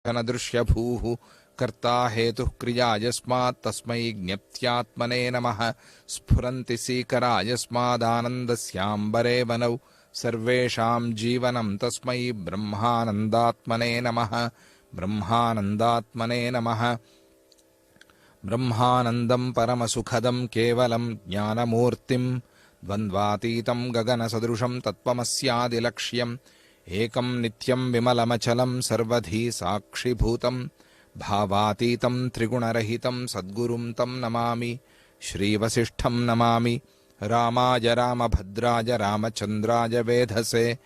दृश्यभूः कर्ता हेतुः क्रियायस्मात् तस्मै ज्ञप्त्यात्मने नमः। स्फुरन्ति सीकरायस्मादानन्दस्याम्बरे वनौ सर्वेषां जीवनं तस्मै ब्रह्मानन्दात्मने नमः। ब्रह्मानन्दात्मने नमः। ब्रह्मानन्दं परमसुखदं केवलं ज्ञानमूर्तिं द्वन्द्वातीतं गगनसदृशं तत्त्वमस्यादिलक्ष्यम् एकं नित्यं विमलमचलं सर्वधी साक्षिभूतं भावातीतं त्रिगुणरहितं सद्गुरुं तं नमामि। श्रीवसिष्ठं नमामि। रामाय रामभद्राय रामचन्द्राय वेधसे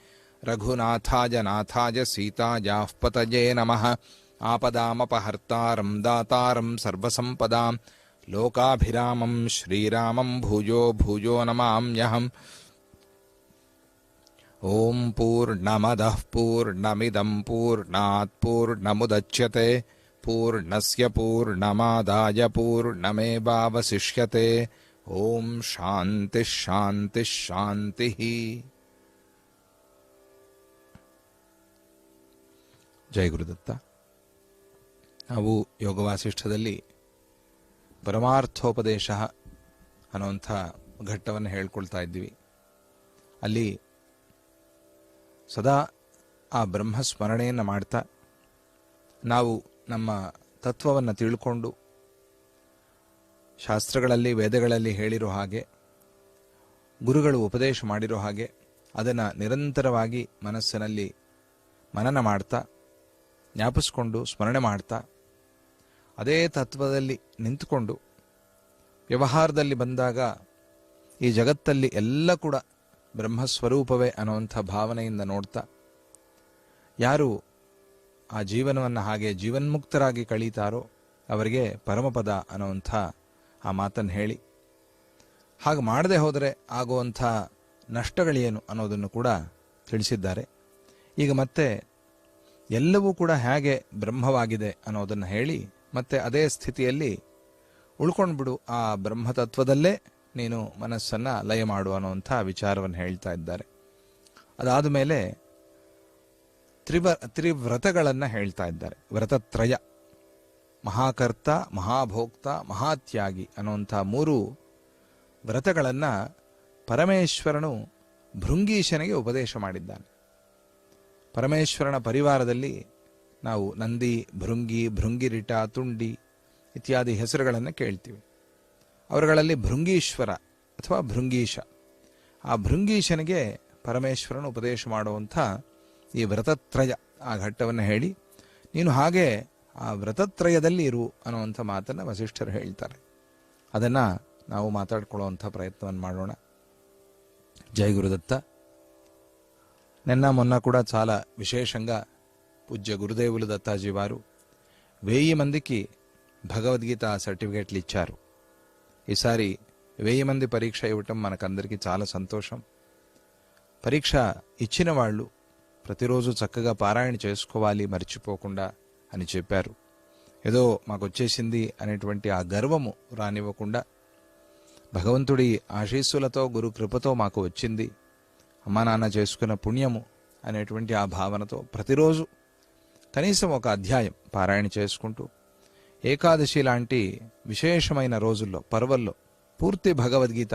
रघुनाथाय नाथाय सीतायाः पतये नमः। आपदामपहर्तारं दातारं सर्वसम्पदां लोकाभिरामं श्रीरामं भूयो भूयो नमाम्यहम्। ओं पूर्णमदः पूर्णमिदं पूर्णात् पूर्णमुदच्यते पूर्णस्य पूर्णमादाय पूर्णमेवावशिष्यते। ओं शान्तिः शान्तिः शान्तिः। ಜಯ ಗುರುದತ್ತ. ನಾವು ಯೋಗವಾಸಿಷ್ಠದಲ್ಲಿ ಪರಮಾರ್ಥೋಪದೇಶ ಅನ್ನುವಂಥ ಘಟ್ಟವನ್ನು ಹೇಳ್ಕೊಳ್ತಾ ಇದ್ದೀವಿ. ಅಲ್ಲಿ ಸದಾ ಆ ಬ್ರಹ್ಮಸ್ಮರಣೆಯನ್ನು ಮಾಡ್ತಾ ನಾವು ನಮ್ಮ ತತ್ವವನ್ನು ತಿಳ್ಕೊಂಡು ಶಾಸ್ತ್ರಗಳಲ್ಲಿ ವೇದಗಳಲ್ಲಿ ಹೇಳಿರೋ ಹಾಗೆ ಗುರುಗಳು ಉಪದೇಶ ಮಾಡಿರೋ ಹಾಗೆ ಅದನ್ನು ನಿರಂತರವಾಗಿ ಮನಸ್ಸಿನಲ್ಲಿ ಮನನ ಮಾಡ್ತಾ ಜ್ಞಾಪಿಸ್ಕೊಂಡು ಸ್ಮರಣೆ ಮಾಡ್ತಾ ಅದೇ ತತ್ವದಲ್ಲಿ ನಿಂತುಕೊಂಡು ವ್ಯವಹಾರದಲ್ಲಿ ಬಂದಾಗ ಈ ಜಗತ್ತಲ್ಲಿ ಎಲ್ಲ ಕೂಡ ಬ್ರಹ್ಮಸ್ವರೂಪವೇ ಅನ್ನುವಂಥ ಭಾವನೆಯಿಂದ ನೋಡ್ತಾ ಯಾರು ಆ ಜೀವನವನ್ನು ಹಾಗೆ ಜೀವನ್ಮುಕ್ತರಾಗಿ ಕಳೀತಾರೋ ಅವರಿಗೆ ಪರಮಪದ ಅನ್ನುವಂಥ ಆ ಮಾತನ್ನು ಹೇಳಿ ಹಾಗೆ ಮಾಡದೆ ಹೋದರೆ ಆಗುವಂಥ ನಷ್ಟಗಳೇನು ಅನ್ನೋದನ್ನು ಕೂಡ ತಿಳಿಸಿದ್ದಾರೆ. ಈಗ ಮತ್ತೆ ಎಲ್ಲವೂ ಕೂಡ ಹೇಗೆ ಬ್ರಹ್ಮವಾಗಿದೆ ಅನ್ನೋದನ್ನು ಹೇಳಿ ಮತ್ತೆ ಅದೇ ಸ್ಥಿತಿಯಲ್ಲಿ ಉಳ್ಕೊಂಡ್ಬಿಡು, ಆ ಬ್ರಹ್ಮತತ್ವದಲ್ಲೇ ನೀನು ಮನಸ್ಸನ್ನು ಲಯ ಮಾಡು ಅನ್ನುವಂಥ ವಿಚಾರವನ್ನು ಹೇಳ್ತಾ ಇದ್ದಾರೆ. ಅದಾದ ಮೇಲೆ ತ್ರಿವ್ರತಗಳನ್ನು ಹೇಳ್ತಾ ಇದ್ದಾರೆ. ವ್ರತತ್ರಯ, ಮಹಾಕರ್ತ, ಮಹಾಭೋಕ್ತ, ಮಹಾತ್ಯಾಗಿ ಅನ್ನುವಂಥ 3 ವ್ರತಗಳನ್ನು ಪರಮೇಶ್ವರನು ಭೃಂಗೀಶನಿಗೆ ಉಪದೇಶ ಮಾಡಿದ್ದಾನೆ. ಪರಮೇಶ್ವರನ ಪರಿವಾರದಲ್ಲಿ ನಾವು ನಂದಿ, ಭೃಂಗಿ, ಭೃಂಗಿರಿಟ, ತುಂಡಿ ಇತ್ಯಾದಿ ಹೆಸರುಗಳನ್ನು ಕೇಳ್ತೀವಿ. ಅವರುಗಳಲ್ಲಿ ಭೃಂಗೀಶ್ವರ ಅಥವಾ ಭೃಂಗೀಶ, ಆ ಭೃಂಗೀಶನಿಗೆ ಪರಮೇಶ್ವರನ ಉಪದೇಶ ಮಾಡುವಂಥ ಈ ವ್ರತತ್ರಯ ಆ ಘಟ್ಟವನ್ನು ಹೇಳಿ ನೀನು ಹಾಗೆ ಆ ವ್ರತತ್ರಯದಲ್ಲಿ ಇರು ಅನ್ನುವಂಥ ಮಾತನ್ನು ವಸಿಷ್ಠರು ಹೇಳ್ತಾರೆ. ಅದನ್ನು ನಾವು ಮಾತಾಡ್ಕೊಳ್ಳುವಂಥ ಪ್ರಯತ್ನವನ್ನು ಮಾಡೋಣ. జై గురుదత్త. నిన్న మొన్న కూడా చాలా విశేషంగా పూజ్య గురుదేవులు దత్తాజీ వారు 1000 మందికి భగవద్గీత సర్టిఫికేట్లు ఇచ్చారు. ఈసారి 1000 మంది పరీక్ష ఇవ్వటం మనకందరికీ చాలా సంతోషం. పరీక్ష ఇచ్చిన వాళ్ళు ప్రతిరోజు చక్కగా పారాయణ చేసుకోవాలి మర్చిపోకుండా అని చెప్పారు. ఏదో మాకు వచ్చేసింది అనేటువంటి ఆ గర్వము రానివ్వకుండా భగవంతుడి ఆశీస్సులతో గురు కృపతో మాకు వచ్చింది, అమ్మా నాన్న చేసుకున్న పుణ్యము అనేటువంటి ఆ భావనతో ప్రతిరోజు కనీసం ఒక అధ్యాయం పారాయణ చేసుకుంటూ ఏకాదశి లాంటి విశేషమైన రోజుల్లో పర్వల్లో పూర్తి భగవద్గీత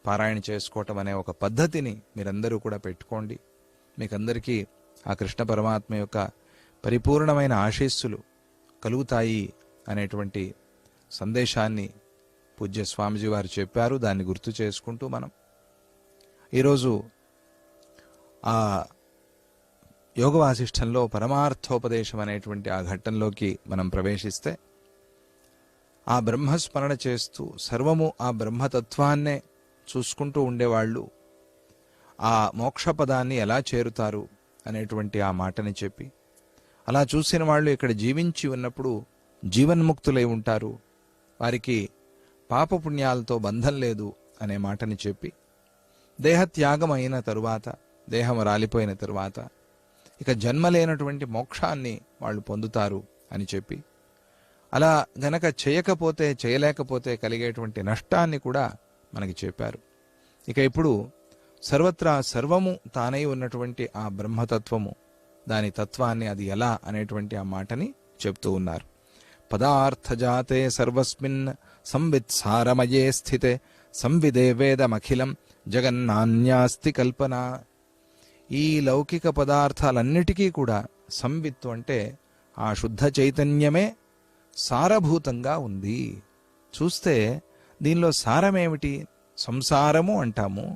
పారాయణ చేసుకోవటం అనే ఒక పద్ధతిని మీరందరూ కూడా పెట్టుకోండి. మీకందరికీ ఆ కృష్ణ పరమాత్మ యొక్క పరిపూర్ణమైన ఆశీస్సులు కలుగుతాయి అనేటువంటి సందేశాన్ని పూజ్య స్వామిజీ వారు చెప్పారు. దాన్ని గుర్తు చేసుకుంటూ మనం ఈరోజు ఆ యోగ వాసిష్ఠంలో పరమార్థోపదేశం అనేటువంటి ఆ ఘట్టంలోకి మనం ప్రవేశిస్తే ఆ బ్రహ్మస్మరణ చేస్తూ సర్వము ఆ బ్రహ్మతత్వాన్నే చూసుకుంటూ ఉండేవాళ్ళు ఆ మోక్షపదాన్ని ఎలా చేరుతారు అనేటువంటి ఆ మాటని చెప్పి అలా చూసిన వాళ్ళు ఇక్కడ జీవించి ఉన్నప్పుడు జీవన్ముక్తులై ఉంటారు, వారికి పాపపుణ్యాలతో బంధం లేదు అనే మాటని చెప్పి దేహత్యాగం అయిన తరువాత, దేహం రాలిపోయిన తరువాత ఇక జన్మ లేనటువంటి మోక్షాన్ని వాళ్ళు పొందుతారు అని చెప్పి అలా గనక చేయలేకపోతే కలిగేటువంటి నష్టాన్ని కూడా మనకి చెప్పారు. ఇక ఇప్పుడు సర్వత్రా సర్వము తానై ఉన్నటువంటి ఆ బ్రహ్మతత్వము దాని తత్వాన్ని, అది ఎలా అనేటువంటి ఆ మాటని చెప్తూ ఉన్నారు. పదార్థజాతే సర్వస్మిన్ సంవిత్సారమయే స్థితే సంవిదే వేదమఖిలం జగన్నాన్యాస్తి కల్పన. ఈ లౌకిక పదార్థాలన్నిటికీ కూడా సంవిత్తు అంటే ఆ శుద్ధ చైతన్యమే సారభూతంగా ఉంది. చూస్తే దీనిలో సారమేమిటి? సంసారము అంటాము,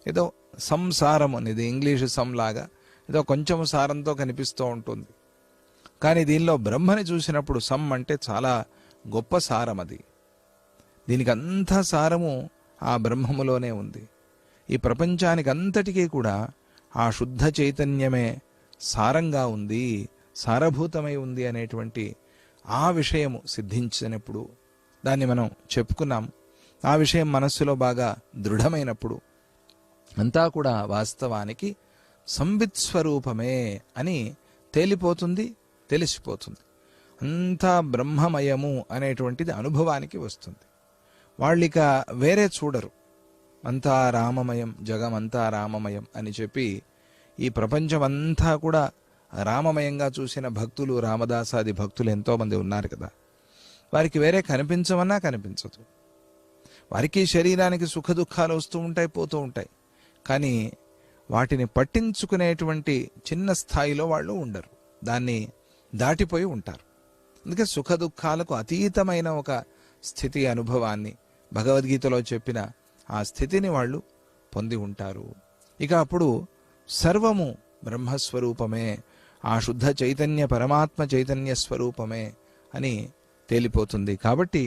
ఏదో సంసారం అనేది ఇంగ్లీషు సంలాగా ఏదో కొంచెం సారంతో కనిపిస్తూ ఉంటుంది. కానీ దీనిలో బ్రహ్మని చూసినప్పుడు సం అంటే చాలా గొప్ప సారం. అది దీనికి అంతా సారము ఆ బ్రహ్మములోనే ఉంది. ఈ ప్రపంచానికి అంతటికీ కూడా ఆ శుద్ధ చైతన్యమే సారంగా ఉంది, సారభూతమై ఉంది అనేటువంటి ఆ విషయము సిద్ధించినప్పుడు, దాన్ని మనం చెప్పుకున్నాం, ఆ విషయం మనస్సులో బాగా దృఢమైనప్పుడు అంతా కూడా వాస్తవానికి సంవిత్ స్వరూపమే అని తేలిపోతుంది, తెలిసిపోతుంది. అంతా బ్రహ్మమయము అనేటువంటిది అనుభవానికి వస్తుంది. వాళ్ళిక వేరే చూడరు. అంతా రామమయం, జగమంతా రామమయం అని చెప్పి ఈ ప్రపంచమంతా కూడా రామమయంగా చూసిన భక్తులు, రామదాసాది భక్తులు ఎంతోమంది ఉన్నారు కదా. వారికి వేరే కనిపించమన్నా కనిపించదు. వారికి శరీరానికి సుఖ దుఃఖాలు వస్తూ ఉంటాయి, పోతూ ఉంటాయి. కానీ వాటిని పట్టించుకునేటువంటి చిన్న స్థాయిలో వాళ్ళు ఉండరు, దాన్ని దాటిపోయి ఉంటారు. అందుకే సుఖ దుఃఖాలకు అతీతమైన ఒక స్థితి, అనుభవాన్ని భగవద్గీతలో చెప్పిన ఆ స్థితిని వాళ్ళు పొంది ఉంటారు. ఇక అప్పుడు సర్వము బ్రహ్మస్వరూపమే, ఆ శుద్ధ చైతన్య పరమాత్మ చైతన్య స్వరూపమే అని తేలిపోతుంది. కాబట్టి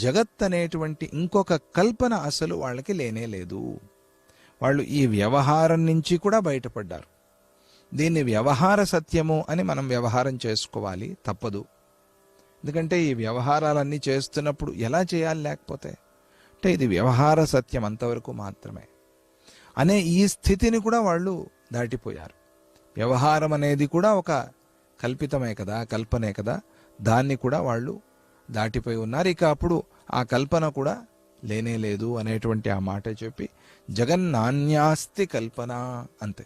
జగత్ అనేటువంటి ఇంకొక కల్పన అసలు వాళ్ళకి లేనే లేదు. వాళ్ళు ఈ వ్యవహారం నుంచి కూడా బయటపడ్డారు. దీన్ని వ్యవహార సత్యము అని మనం వ్యవహారం చేసుకోవాలి, తప్పదు. ఎందుకంటే ఈ వ్యవహారాలన్నీ చేస్తున్నప్పుడు ఎలా చేయాలి, లేకపోతే అంటే ఇది వ్యవహార సత్యం అంతవరకు మాత్రమే అనే ఈ స్థితిని కూడా వాళ్ళు దాటిపోయారు. వ్యవహారం అనేది కూడా ఒక కల్పితమే కదా, కల్పనే కదా, దాన్ని కూడా వాళ్ళు దాటిపోయి ఉన్నారు. ఇక అప్పుడు ఆ కల్పన కూడా లేనే లేదు అనేటువంటి ఆ మాట చెప్పి జగన్నాన్యాస్తి కల్పన, అంతే.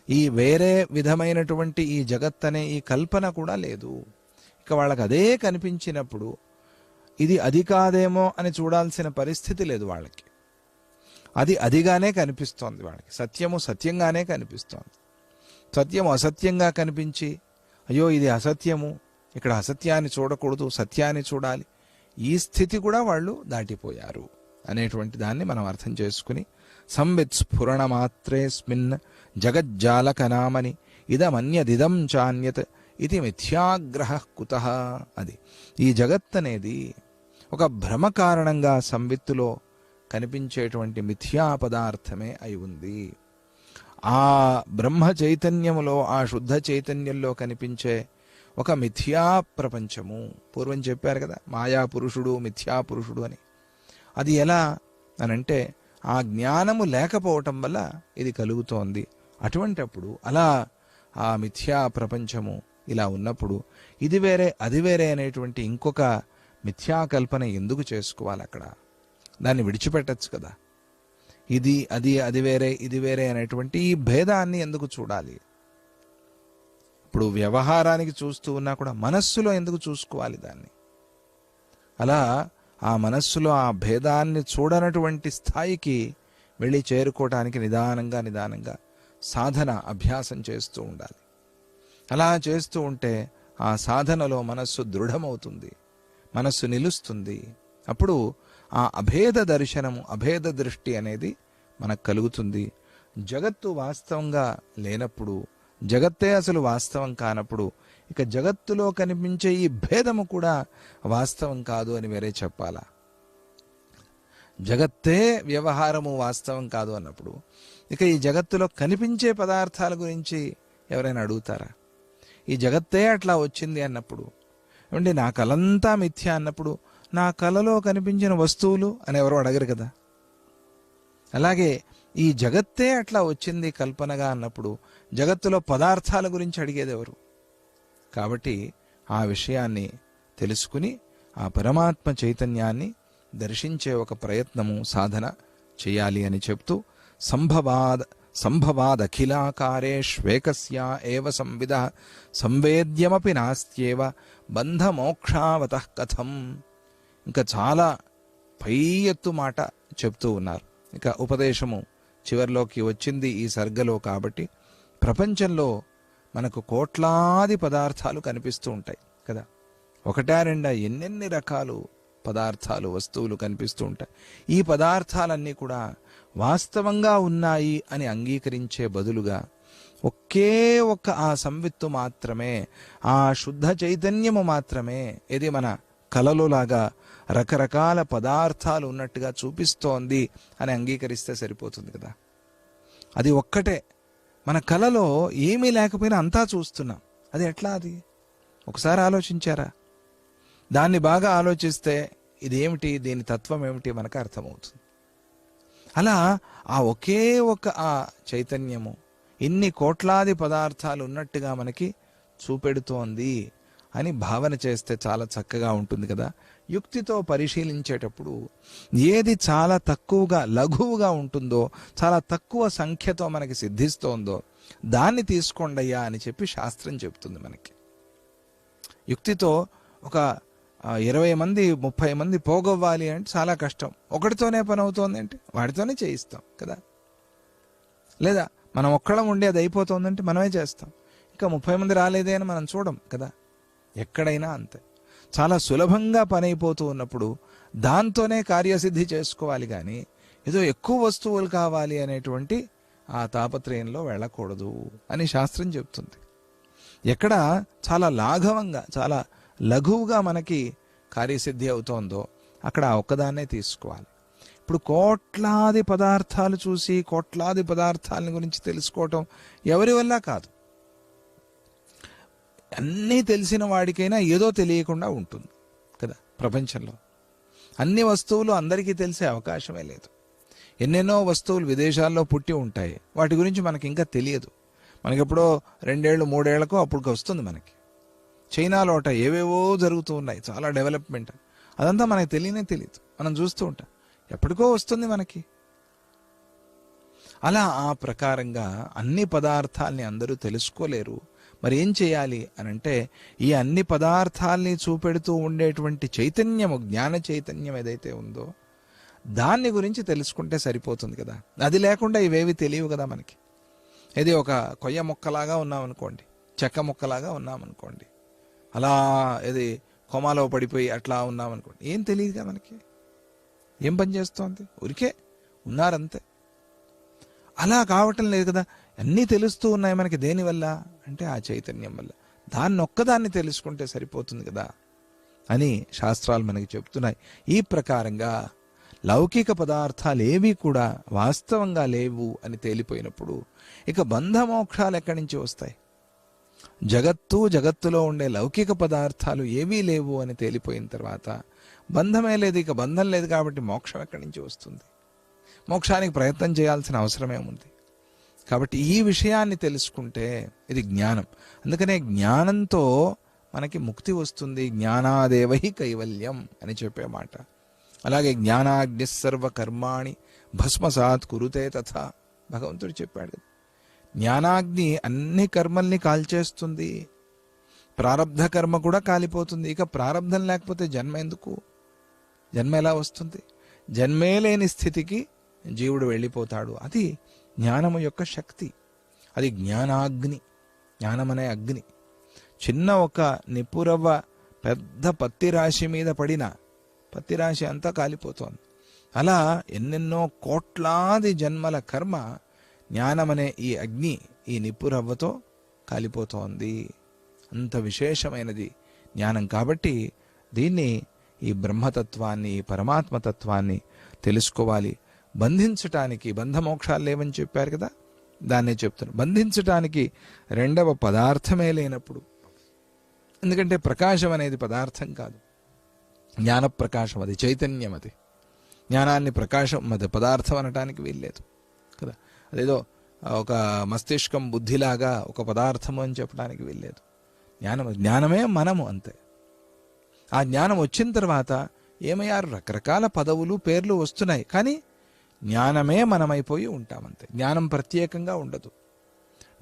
ఈ వేరే విధమైనటువంటి ఈ జగత్ అనే ఈ కల్పన కూడా లేదు. ఇక వాళ్ళకి అదే కనిపించినప్పుడు ఇది అది కాదేమో అని చూడాల్సిన పరిస్థితి లేదు వాళ్ళకి. అది అదిగానే కనిపిస్తోంది వాళ్ళకి. సత్యము సత్యంగానే కనిపిస్తోంది. సత్యము అసత్యంగా కనిపించి అయ్యో ఇది అసత్యము, ఇక్కడ అసత్యాన్ని చూడకూడదు, సత్యాన్ని చూడాలి, ఈ స్థితి కూడా వాళ్ళు దాటిపోయారు అనేటువంటి దాన్ని మనం అర్థం చేసుకుని సంవిత్ స్ఫురణ మాత్రేస్మిన్ జగజ్జాలకనామని ఇదమన్యదిదం చాన్యత్ ఇది మిథ్యాగ్రహ కుతః. అది ఈ జగత్ అనేది ఒక భ్రమ కారణంగా సంవిత్తులో కనిపించేటువంటి మిథ్యా పదార్థమే అయి ఉంది. ఆ బ్రహ్మ చైతన్యములో, ఆ శుద్ధ చైతన్యంలో కనిపించే ఒక మిథ్యా ప్రపంచము. పూర్వం చెప్పారు కదా, మాయా పురుషుడు, మిథ్యా పురుషుడు అని. అది ఎలా అనంటే ఆ జ్ఞానము లేకపోవటం వల్ల ఇది కలుగుతోంది. అటువంటప్పుడు అలా ఆ మిథ్యా ప్రపంచము ఇలా ఉన్నప్పుడు ఇది వేరే అది వేరే అనేటువంటి ఇంకొక మిథ్యాకల్పన ఎందుకు చేసుకోవాలి? అక్కడ దాన్ని విడిచిపెట్టచ్చు కదా. ఇది అది, అది వేరే ఇది వేరే అనేటువంటి ఈ భేదాన్ని ఎందుకు చూడాలి? ఇప్పుడు వ్యవహారానికి చూస్తూ ఉన్నా కూడా మనస్సులో ఎందుకు చూసుకోవాలి దాన్ని? అలా ఆ మనస్సులో ఆ భేదాన్ని చూడనటువంటి స్థాయికి వెళ్ళి చేరుకోవటానికి నిదానంగా నిదానంగా సాధన, అభ్యాసం చేస్తూ ఉండాలి. అలా చేస్తూ ఉంటే ఆ సాధనలో మనస్సు దృఢమవుతుంది, మనస్సు నిలుస్తుంది. అప్పుడు ఆ అభేద దర్శనము, అభేద దృష్టి అనేది మనకు కలుగుతుంది. జగత్తు వాస్తవంగా లేనప్పుడు, జగత్తే అసలు వాస్తవం కానప్పుడు ఇక జగత్తులో కనిపించే ఈ భేదము కూడా వాస్తవం కాదు అని వేరే చెప్పాలా? జగత్తే వ్యవహారము వాస్తవం కాదు అన్నప్పుడు ఇక ఈ జగత్తులో కనిపించే పదార్థాల గురించి ఎవరైనా అడుగుతారా? ఈ జగత్తే అట్లా వచ్చింది అన్నప్పుడు, ఏమంటే నా కలంతా మిథ్య అన్నప్పుడు నా కలలో కనిపించిన వస్తువులు అని ఎవరు అడగరు కదా. అలాగే ఈ జగత్తే అట్లా వచ్చింది కల్పనగా అన్నప్పుడు జగత్తులో పదార్థాల గురించి అడిగేది ఎవరు? కాబట్టి ఆ విషయాన్ని తెలుసుకుని ఆ పరమాత్మ చైతన్యాన్ని దర్శించే ఒక ప్రయత్నము, సాధన చేయాలి అని చెప్తూ సంభవాదఖిలాకారేష్వేకస్యా ఏవ సంవిదః సంవేద్యమపి నాస్త్యేవ బంధమోక్షావతః కథం. ఇంకా చాలా పై ఎత్తు మాట చెప్తూ ఉన్నారు. ఇక ఉపదేశము చివరిలోకి వచ్చింది ఈ సర్గలో. కాబట్టి ప్రపంచంలో మనకు కోట్లాది పదార్థాలు కనిపిస్తూ ఉంటాయి కదా. ఒకటా రెండా ఎన్నెన్ని రకాలు పదార్థాలు, వస్తువులు కనిపిస్తూ ఉంటాయి. ఈ పదార్థాలన్నీ కూడా వాస్తవంగా ఉన్నాయి అని అంగీకరించే బదులుగా ఒకే ఒక్క ఆ సంవిత్తు మాత్రమే, ఆ శుద్ధ చైతన్యము మాత్రమే ఇది మన కలలోలాగా రకరకాల పదార్థాలు ఉన్నట్టుగా చూపిస్తోంది అని అంగీకరిస్తే సరిపోతుంది కదా. అది ఒక్కటే. మన కలలో ఏమీ లేకపోయినా అంతా చూస్తున్నాం. అది ఎట్లా? అది ఒకసారి ఆలోచించారా? దాన్ని బాగా ఆలోచిస్తే ఇదేమిటి, దీని తత్వం ఏమిటి మనకు అర్థమవుతుంది. అలా ఆ ఒకే ఒక ఆ చైతన్యము ఇన్ని కోట్లాది పదార్థాలు ఉన్నట్టుగా మనకి చూపెడుతోంది అని భావన చేస్తే చాలా చక్కగా ఉంటుంది కదా. యుక్తితో పరిశీలించేటప్పుడు ఏది చాలా తక్కువగా, లఘువుగా ఉంటుందో, చాలా తక్కువ సంఖ్యతో మనకి సిద్ధిస్తోందో దాన్ని తీసుకోండయ్యా అని చెప్పి శాస్త్రం చెప్తుంది మనకి. యుక్తితో ఒక 20 మంది 30 మంది పోగొవ్వాలి అంటే చాలా కష్టం. ఒకటితోనే పని అవుతోంది అంటే వాడితోనే చేయిస్తాం కదా. లేదా మనం ఒక్కళ్ళం ఉండి అది అయిపోతుందంటే మనమే చేస్తాం. ఇంకా 30 మంది రాలేదే అని మనం చూడం కదా. ఎక్కడైనా అంతే. చాలా సులభంగా పని అయిపోతూ ఉన్నప్పుడు దాంతోనే కార్యసిద్ధి చేసుకోవాలి కానీ ఏదో ఎక్కువ వస్తువులు కావాలి అనేటువంటి ఆ తాపత్రయంలో వెళ్ళకూడదు అని శాస్త్రం చెప్తుంది. ఎక్కడ చాలా లాఘవంగా, చాలా లఘువుగా మనకి కార్యసిద్ధి అవుతోందో అక్కడ ఆ ఒక్కదాన్నే తీసుకోవాలి. ఇప్పుడు కోట్లాది పదార్థాలు చూసి కోట్లాది పదార్థాలని గురించి తెలుసుకోవటం ఎవరి వల్ల కాదు. అన్నీ తెలిసిన వాడికైనా ఏదో తెలియకుండా ఉంటుంది కదా. ప్రపంచంలో అన్ని వస్తువులు అందరికీ తెలిసే అవకాశమే లేదు. ఎన్నెన్నో వస్తువులు విదేశాల్లో పుట్టి ఉంటాయి, వాటి గురించి మనకి ఇంకా తెలియదు. మనకెప్పుడో 2 ఏళ్ళు 3 ఏళ్లకో అప్పటికి వస్తుంది మనకి. చైనాలోట ఏవేవో జరుగుతూ ఉన్నాయి, చాలా డెవలప్మెంట్. అదంతా మనకి తెలియదు, మనం చూస్తూ ఉంటాం. ఎప్పటికో వస్తుంది మనకి. అలా ఆ ప్రకారంగా అన్ని పదార్థాల్ని అందరూ తెలుసుకోలేరు. మరి ఏం చేయాలి అని అంటే ఈ అన్ని పదార్థాల్ని చూపెడుతూ ఉండేటువంటి చైతన్యము, జ్ఞాన చైతన్యం ఏదైతే ఉందో దాన్ని గురించి తెలుసుకుంటే సరిపోతుంది కదా. అది లేకుండా ఇవేవి తెలియవు కదా మనకి. ఇది ఒక కొయ్య మొక్కలాగా ఉన్నామనుకోండి, చెక్క మొక్కలాగా ఉన్నామనుకోండి, అలా ఇది కొమాలో పడిపోయి అట్లా ఉన్నామనుకోండి, ఏం తెలియదుగా మనకి. ఏం పని చేస్తోంది? ఊరికే ఉన్నారంతే. అలా కావటం లేదు కదా. అన్నీ తెలుస్తూ ఉన్నాయి మనకి. దేనివల్ల అంటే ఆ చైతన్యం వల్ల. దాన్ని ఒక్కదాన్ని తెలుసుకుంటే సరిపోతుంది కదా అని శాస్త్రాలు మనకి చెప్తున్నాయి. ఈ ప్రకారంగా లౌకిక పదార్థాలు ఏవి కూడా వాస్తవంగా లేవు అని తేలిపోయినప్పుడు ఇక బంధమోక్షాలు ఎక్కడి నుంచి వస్తాయి? జగత్తులో ఉండే లౌకిక పదార్థాలు ఏవీ లేవు అని తేలిపోయిన తర్వాత బంధమే లేదు, ఇక బంధం లేదు కాబట్టి మోక్షం ఎక్కడి నుంచి వస్తుంది? మోక్షానికి ప్రయత్నం చేయాల్సిన అవసరమేముంది? కాబట్టి ఈ విషయాన్ని తెలుసుకుంటే ఇది జ్ఞానం. అందుకనే జ్ఞానంతో మనకి ముక్తి వస్తుంది. జ్ఞానాదేవై కైవల్యం అని చెప్పే మాట. అలాగే జ్ఞానాగ్ని సర్వ కర్మాణి భస్మసాత్ కురుతే తథా భగవంతుడు చెప్పాడు కదా. జ్ఞానాగ్ని అన్ని కర్మల్ని కాల్చేస్తుంది, ప్రారబ్ధ కర్మ కూడా కాలిపోతుంది. ఇక ప్రారబ్ధం లేకపోతే జన్మ ఎందుకు? జన్మ ఎలా వస్తుంది? జన్మే లేని స్థితికి జీవుడు వెళ్ళిపోతాడు. అది జ్ఞానము యొక్క శక్తి. అది జ్ఞానాగ్ని. జ్ఞానమనే అగ్ని. చిన్న ఒక నిపురవ్వ పెద్ద పత్తి రాశి మీద పడిన పత్తి రాశి అంతా కాలిపోతోంది. అలా ఎన్నెన్నో కోట్లాది జన్మల కర్మ జ్ఞానమనే ఈ అగ్ని, ఈ నిప్పురవ్వతో కాలిపోతోంది. అంత విశేషమైనది జ్ఞానం. కాబట్టి దీన్ని, ఈ బ్రహ్మతత్వాన్ని, ఈ పరమాత్మతత్వాన్ని తెలుసుకోవాలి. బంధించటానికి, బంధమోక్షాలు లేవని చెప్పారు కదా, దాన్నే చెప్తున్నారు. బంధించటానికి రెండవ పదార్థమే లేనప్పుడు, ఎందుకంటే ప్రకాశం అనేది పదార్థం కాదు, జ్ఞానప్రకాశం, అది చైతన్యం. అది జ్ఞానాన్ని ప్రకాశం, అది పదార్థం అనటానికి వీల్లేదు కదా. అదేదో ఒక మస్తిష్కం బుద్ధిలాగా ఒక పదార్థము అని చెప్పడానికి వీల్లేదు. జ్ఞానమే మనము, అంతే. ఆ జ్ఞానం వచ్చిన తర్వాత ఏమయ్యారు? రకరకాల పదవులు, పేర్లు వస్తున్నాయి. కానీ జ్ఞానమే మనమైపోయి ఉంటామంతే. జ్ఞానం ప్రత్యేకంగా ఉండదు.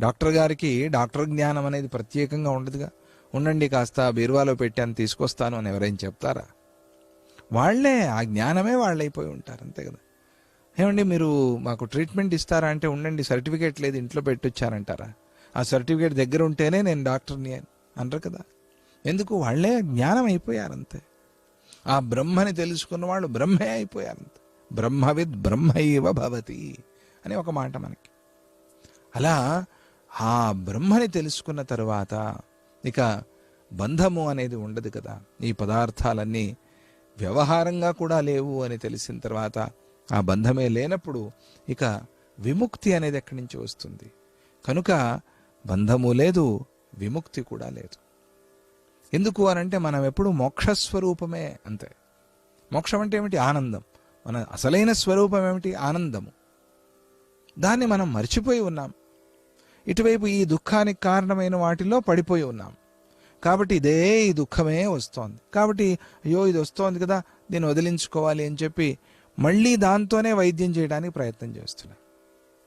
డాక్టర్ గారికి డాక్టర్ జ్ఞానం అనేది ప్రత్యేకంగా ఉండదుగా. ఉండండి కాస్త బీరువాలో పెట్టాను తీసుకొస్తాను అని ఎవరైనా చెప్తారా? వాళ్లే ఆ జ్ఞానమే వాళ్ళైపోయి ఉంటారు అంతే కదా. ఏమండి మీరు మాకు ట్రీట్మెంట్ ఇస్తారా అంటే ఉండండి సర్టిఫికేట్ లేదు ఇంట్లో పెట్టొచ్చారంటారా? ఆ సర్టిఫికేట్ దగ్గర ఉంటేనే నేను డాక్టర్ని అంటారు కదా. ఎందుకు? వాళ్లే జ్ఞానం అయిపోయారంతే. ఆ బ్రహ్మని తెలుసుకున్న వాళ్ళు బ్రహ్మే అయిపోయారంతే. బ్రహ్మవిద్ బ్రహ్మైవ భవతి అని ఒక మాట మనకి. అలా ఆ బ్రహ్మని తెలుసుకున్న తరువాత ఇక బంధము అనేది ఉండదు కదా. ఈ పదార్థాలన్నీ వ్యవహారంగా కూడా లేవు అని తెలిసిన తర్వాత ఆ బంధమే లేనప్పుడు ఇక విముక్తి అనేది ఎక్కడి నుంచి వస్తుంది? కనుక బంధము లేదు, విముక్తి కూడా లేదు. ఎందుకు అనంటే మనం ఎప్పుడు మోక్షస్వరూపమే అంతే. మోక్షం అంటే ఏమిటి? ఆనందం. మన అసలైన స్వరూపం ఏమిటి? ఆనందము. దాన్ని మనం మర్చిపోయి ఉన్నాం. ఇటువైపు ఈ దుఃఖానికి కారణమైన వాటిలో పడిపోయి ఉన్నాం. కాబట్టి ఇదే ఈ దుఃఖమే వస్తోంది. కాబట్టి అయ్యో ఇది వస్తోంది కదా దీన్ని వదిలించుకోవాలి అని చెప్పి మళ్ళీ దాంతోనే వైద్యం చేయడానికి ప్రయత్నం చేస్తున్నాం.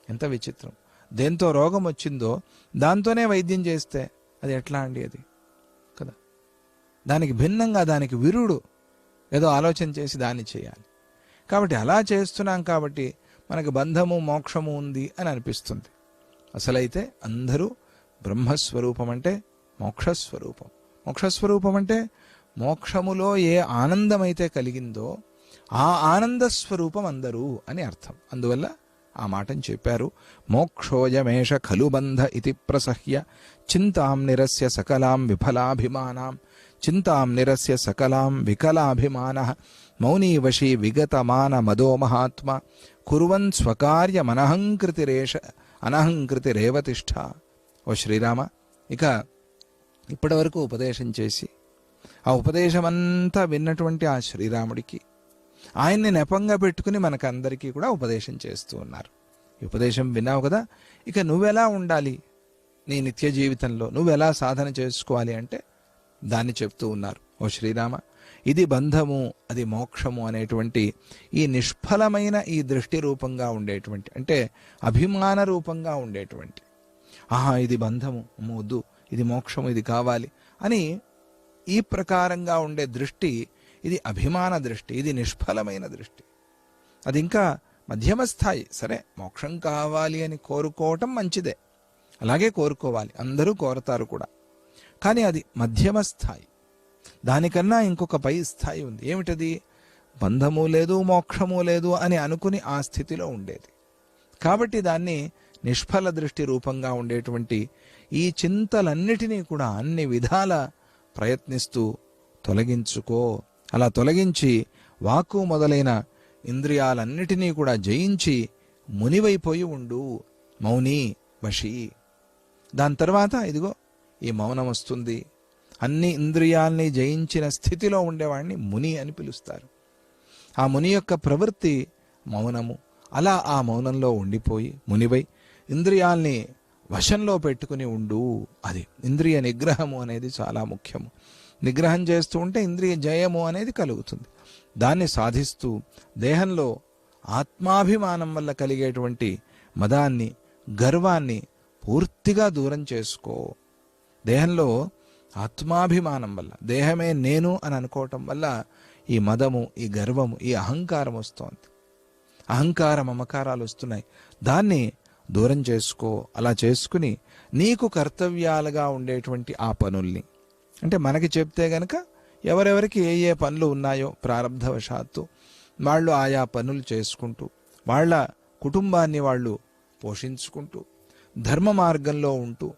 ఎంత విచిత్రం! దేంతో రోగం వచ్చిందో దాంతోనే వైద్యం చేస్తే అది ఎట్లా అండి? అది కదా. దానికి భిన్నంగా దానికి విరుడు ఏదో ఆలోచన చేసి దాన్ని చేయాలి. కాబట్టి అలా చేస్తున్నాం కాబట్టి మనకు బంధము మోక్షము ఉంది అని అనిపిస్తుంది. అసలైతే అందరూ బ్రహ్మస్వరూపం అంటే మోక్షస్వరూపం. మోక్షస్వరూపం అంటే మోక్షములో ఏ ఆనందమైతే కలిగిందో ఆ ఆనంద స్వరూపం అందరూ అని అర్థం. అందువల్ల ఆ మాటను చెప్పారు. మోక్షోయమేష ఖలు బంధ ఇతి ప్రసహ్య చింతాం నిరస్య సకలాం విఫలాభిమానాం చింతాం నిరస్య సకలాం వికలాభిమానః మౌనీ వశీ విగతమాన మదో మహాత్మ కుర్వన్ స్వకార్యమనహంకృతిరేష అనహంకృతిరేవతిష్ఠ. ఓ శ్రీరామ, ఇక ఇప్పటి వరకు ఉపదేశం చేసి ఆ ఉపదేశమంతా విన్నటువంటి ఆ శ్రీరాముడికి ఆయన్ని నెపంగా పెట్టుకుని మనకందరికీ కూడా ఉపదేశం చేస్తూ ఉన్నారు. ఈ ఉపదేశం విన్నావు కదా, ఇక నువ్వెలా ఉండాలి నీ నిత్య జీవితంలో, నువ్వెలా సాధన చేసుకోవాలి అంటే దాన్ని చెప్తూ ఉన్నారు. ఓ శ్రీరామ, ఇది బంధము అది మోక్షము అనేటువంటి ఈ నిష్ఫలమైన ఈ దృష్టి రూపంగా ఉండేటువంటి, అంటే అభిమాన రూపంగా ఉండేటువంటి, ఆహా ఇది బంధము వద్దు, ఇది మోక్షము ఇది కావాలి అని ఈ ప్రకారంగా ఉండే దృష్టి, ఇది అభిమాన దృష్టి, ఇది నిష్ఫలమైన దృష్టి. అది ఇంకా మధ్యమ స్థాయి. సరే మోక్షం కావాలి అని కోరుకోవటం మంచిదే, అలాగే కోరుకోవాలి, అందరూ కోరతారు కూడా. కానీ అది మధ్యమ స్థాయి. దానికన్నా ఇంకొక పై స్థాయి ఉంది. ఏమిటది? బంధము లేదు మోక్షము లేదు అని అనుకుని ఆ స్థితిలో ఉండేది. కాబట్టి దాన్ని నిష్ఫల దృష్టి రూపంగా ఉండేటువంటి ఈ చింతలన్నిటినీ కూడా అన్ని విధాల ప్రయత్నిస్తూ తొలగించుకో. అలా తొలగించి వాక్కు మొదలైన ఇంద్రియాలన్నిటినీ కూడా జయించి మునివైపోయి ఉండు. మౌని వశీ. దాని తర్వాత ఇదిగో ఈ మౌనం వస్తుంది. అన్ని ఇంద్రియాల్ని జయించిన స్థితిలో ఉండేవాడిని ముని అని పిలుస్తారు. ఆ ముని యొక్క ప్రవృత్తి మౌనము. అలా ఆ మౌనంలో ఉండిపోయి మునివై ఇంద్రియాల్ని వశంలో పెట్టుకుని ఉండు. అది ఇంద్రియ నిగ్రహము అనేది చాలా ముఖ్యము. నిగ్రహం చేస్తూ ఉంటే ఇంద్రియ జయము అనేది కలుగుతుంది. దాన్ని సాధిస్తూ దేహంలో ఆత్మాభిమానం వల్ల కలిగేటువంటి మదాన్ని గర్వాన్ని పూర్తిగా దూరం చేసుకో. దేహంలో ఆత్మాభిమానం వల్ల, దేహమే నేను అని అనుకోవటం వల్ల ఈ మదము ఈ గర్వము ఈ అహంకారం వస్తోంది. అహంకార మమకారాలు వస్తున్నాయి. దాన్ని దూరం చేసుకో. అలా చేసుకుని నీకు కర్తవ్యాలుగా ఉండేటువంటి ఆ పనుల్ని, అంటే మనకి చెప్తే గనక ఎవరెవరికి ఏ ఏ పనులు ఉన్నాయో ప్రారబ్ధవశాత్తు వాళ్ళు ఆయా పనులు చేసుకుంటూ వాళ్ళ కుటుంబాన్ని వాళ్ళు పోషించుకుంటూ ధర్మ మార్గంలో ఉంటూ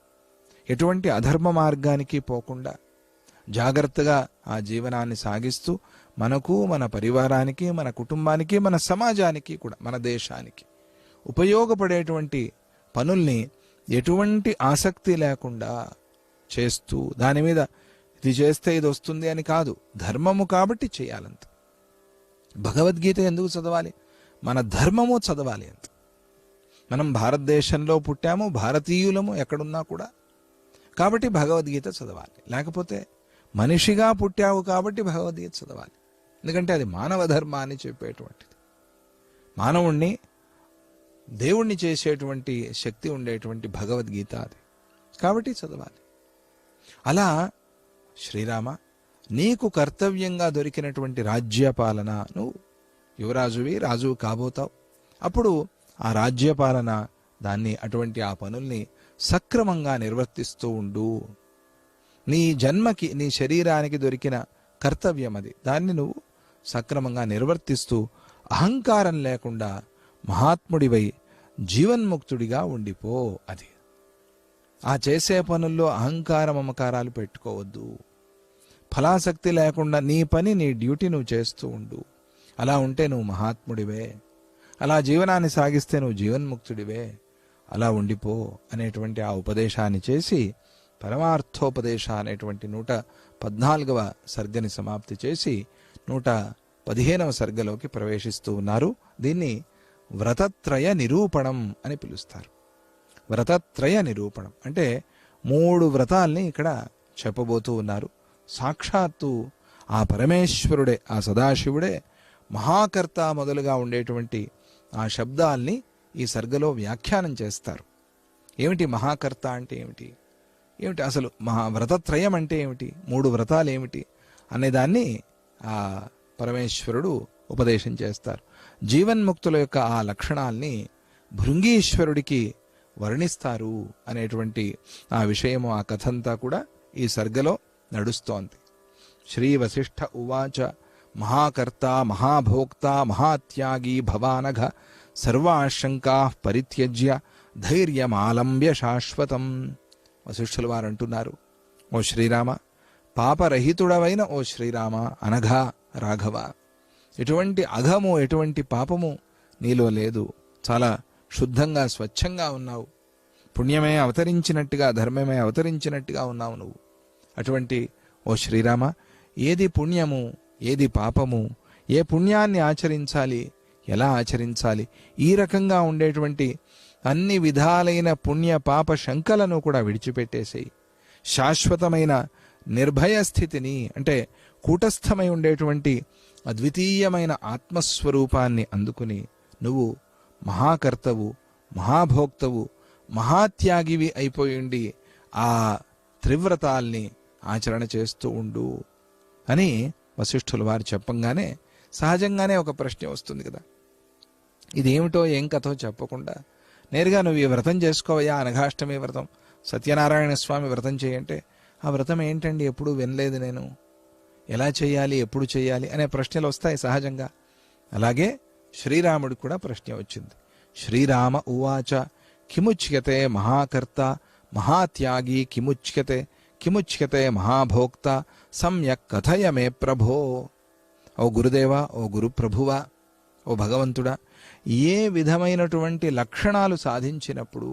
ఎటువంటి అధర్మ మార్గానికి పోకుండా జాగ్రత్తగా ఆ జీవనాన్ని సాగిస్తూ మనకు మన పరివారానికి మన కుటుంబానికి మన సమాజానికి కూడా మన దేశానికి ఉపయోగపడేటువంటి పనుల్ని ఎటువంటి ఆసక్తి లేకుండా చేస్తూ, దాని మీద ఇది చేస్తే ఇది వస్తుంది అని కాదు, ధర్మము కాబట్టి చేయాలంత. భగవద్గీత ఎందుకు చదవాలి? మన ధర్మము చదవాలి అంత. మనం భారతదేశంలో పుట్టాము, భారతీయులము ఎక్కడున్నా కూడా, కాబట్టి భగవద్గీత చదవాలి. లేకపోతే మనిషిగా పుట్టావు కాబట్టి భగవద్గీత చదవాలి. ఎందుకంటే అది మానవ ధర్మాన్ని చెప్పేటువంటిది. మానవుణ్ణి దేవుణ్ణి చేసేటువంటి శక్తి ఉండేటువంటి భగవద్గీత అది. కాబట్టి చదవాలి. అలా శ్రీరామ, నీకు కర్తవ్యంగా దొరికినటువంటి రాజ్యపాలన, నువ్వు యువరాజువి, రాజువు కాబోతావు. అప్పుడు ఆ రాజ్యపాలన, దాన్ని అటువంటి ఆ పనుల్ని సక్రమంగా నిర్వర్తిస్తూ ఉండు. నీ జన్మకి, నీ శరీరానికి దొరికిన కర్తవ్యం అది. దాన్ని నువ్వు సక్రమంగా నిర్వర్తిస్తూ అహంకారం లేకుండా మహాత్ముడివై జీవన్ముక్తుడిగా ఉండిపో. అది ఆ చేసే పనుల్లో అహంకార మమకారాలు పెట్టుకోవద్దు. ఫలాసక్తి లేకుండా నీ పని, నీ డ్యూటీ నువ్వు చేస్తూ ఉండు. అలా ఉంటే నువ్వు మహాత్ముడివే. అలా జీవనాన్ని సాగిస్తే నువ్వు జీవన్ముక్తుడివే. అలా ఉండిపో అనేటువంటి ఆ ఉపదేశాన్ని చేసి పరమార్థోపదేశ అనేటువంటి 114వ సర్గని సమాప్తి చేసి 115వ సర్గలోకి ప్రవేశిస్తూ ఉన్నారు. దీన్ని వ్రతత్రయ నిరూపణం అని పిలుస్తారు. వ్రతత్రయ నిరూపణం అంటే 3 వ్రతాల్ని ఇక్కడ చెప్పబోతూ ఉన్నారు. సాక్షాత్తు ఆ పరమేశ్వరుడే, ఆ సదాశివుడే మహాకర్త మొదలుగా ఉండేటువంటి ఆ శబ్దాల్ని ఈ సర్గలో వ్యాఖ్యానం చేస్తారు. ఏమిటి మహాకర్త అంటే ఏమిటి, ఏమిటి అసలు వ్రతత్రయం అంటే ఏమిటి, 3 వ్రతాలు ఏమిటి అనేదాన్ని ఆ పరమేశ్వరుడు ఉపదేశం చేస్తారు. జీవన్ముక్తుల యొక్క ఆ లక్షణాల్ని భృంగీశ్వరుడికి వర్ణిస్తారు అనేటువంటి ఆ విషయము, ఆ కథంతా కూడా ఈ సర్గలో నడుస్తోంది. శ్రీ వశిష్ఠ ఉవాచ మహాకర్త మహాభోక్త మహాత్యాగీ భవానఘ సర్వాశంకా పరిత్యజ్య ధైర్యమాలంబ్య శాశ్వతం. వశిష్ఠుల వారు అంటున్నారు, ఓ శ్రీరామ, పాపరహితుడవైన ఓ శ్రీరామ, అనఘ రాఘవ, ఎటువంటి అఘము ఎటువంటి పాపము నీలో లేదు. చాలా శుద్ధంగా స్వచ్ఛంగా ఉన్నావు. పుణ్యమే అవతరించినట్టుగా, ధర్మమే అవతరించినట్టుగా ఉన్నావు నువ్వు. అటువంటి ఓ శ్రీరామ, ఏది పుణ్యము ఏది పాపము, ఏ పుణ్యాన్ని ఆచరించాలి ఎలా ఆచరించాలి, ఈ రకంగా ఉండేటువంటి అన్ని విధాలైన పుణ్య పాప శంకలను కూడా విడిచిపెట్టేసేయి. శాశ్వతమైన నిర్భయ స్థితిని, అంటే కూటస్థమై ఉండేటువంటి అద్వితీయమైన ఆత్మస్వరూపాన్ని అందుకుని నువ్వు మహాకర్తవు, మహాభోక్తవు, మహాత్యాగివి అయిపోయిండి ఆ త్రివ్రతాల్ని ఆచరణ చేస్తూ ఉండు అని వశిష్ఠుల వారు చెప్పంగానే సహజంగానే ఒక ప్రశ్న వస్తుంది కదా, ఇదేమిటో ఏం కథో చెప్పకుండా నేరుగా నువ్వు ఈ వ్రతం చేసుకోవయ్యా, అనఘాష్టమి వ్రతం, సత్యనారాయణ స్వామి వ్రతం చేయంటే ఆ వ్రతం ఏంటండి, ఎప్పుడు వినలేదు నేను, ఎలా చేయాలి, ఎప్పుడు చేయాలి అనే ప్రశ్నలు వస్తాయి సహజంగా. అలాగే శ్రీరాముడికి కూడా ప్రశ్న వచ్చింది. శ్రీరామ ఉవాచ కిముచ్యతే మహాకర్త మహాత్యాగి కిముచ్యతే మహాభోక్త సమ్యక్ కథయ మే ప్రభో. ఓ గురుదేవా, ఓ గురు ప్రభువా, ఓ భగవంతుడా, ఏ విధమైనటువంటి లక్షణాలు సాధించినప్పుడు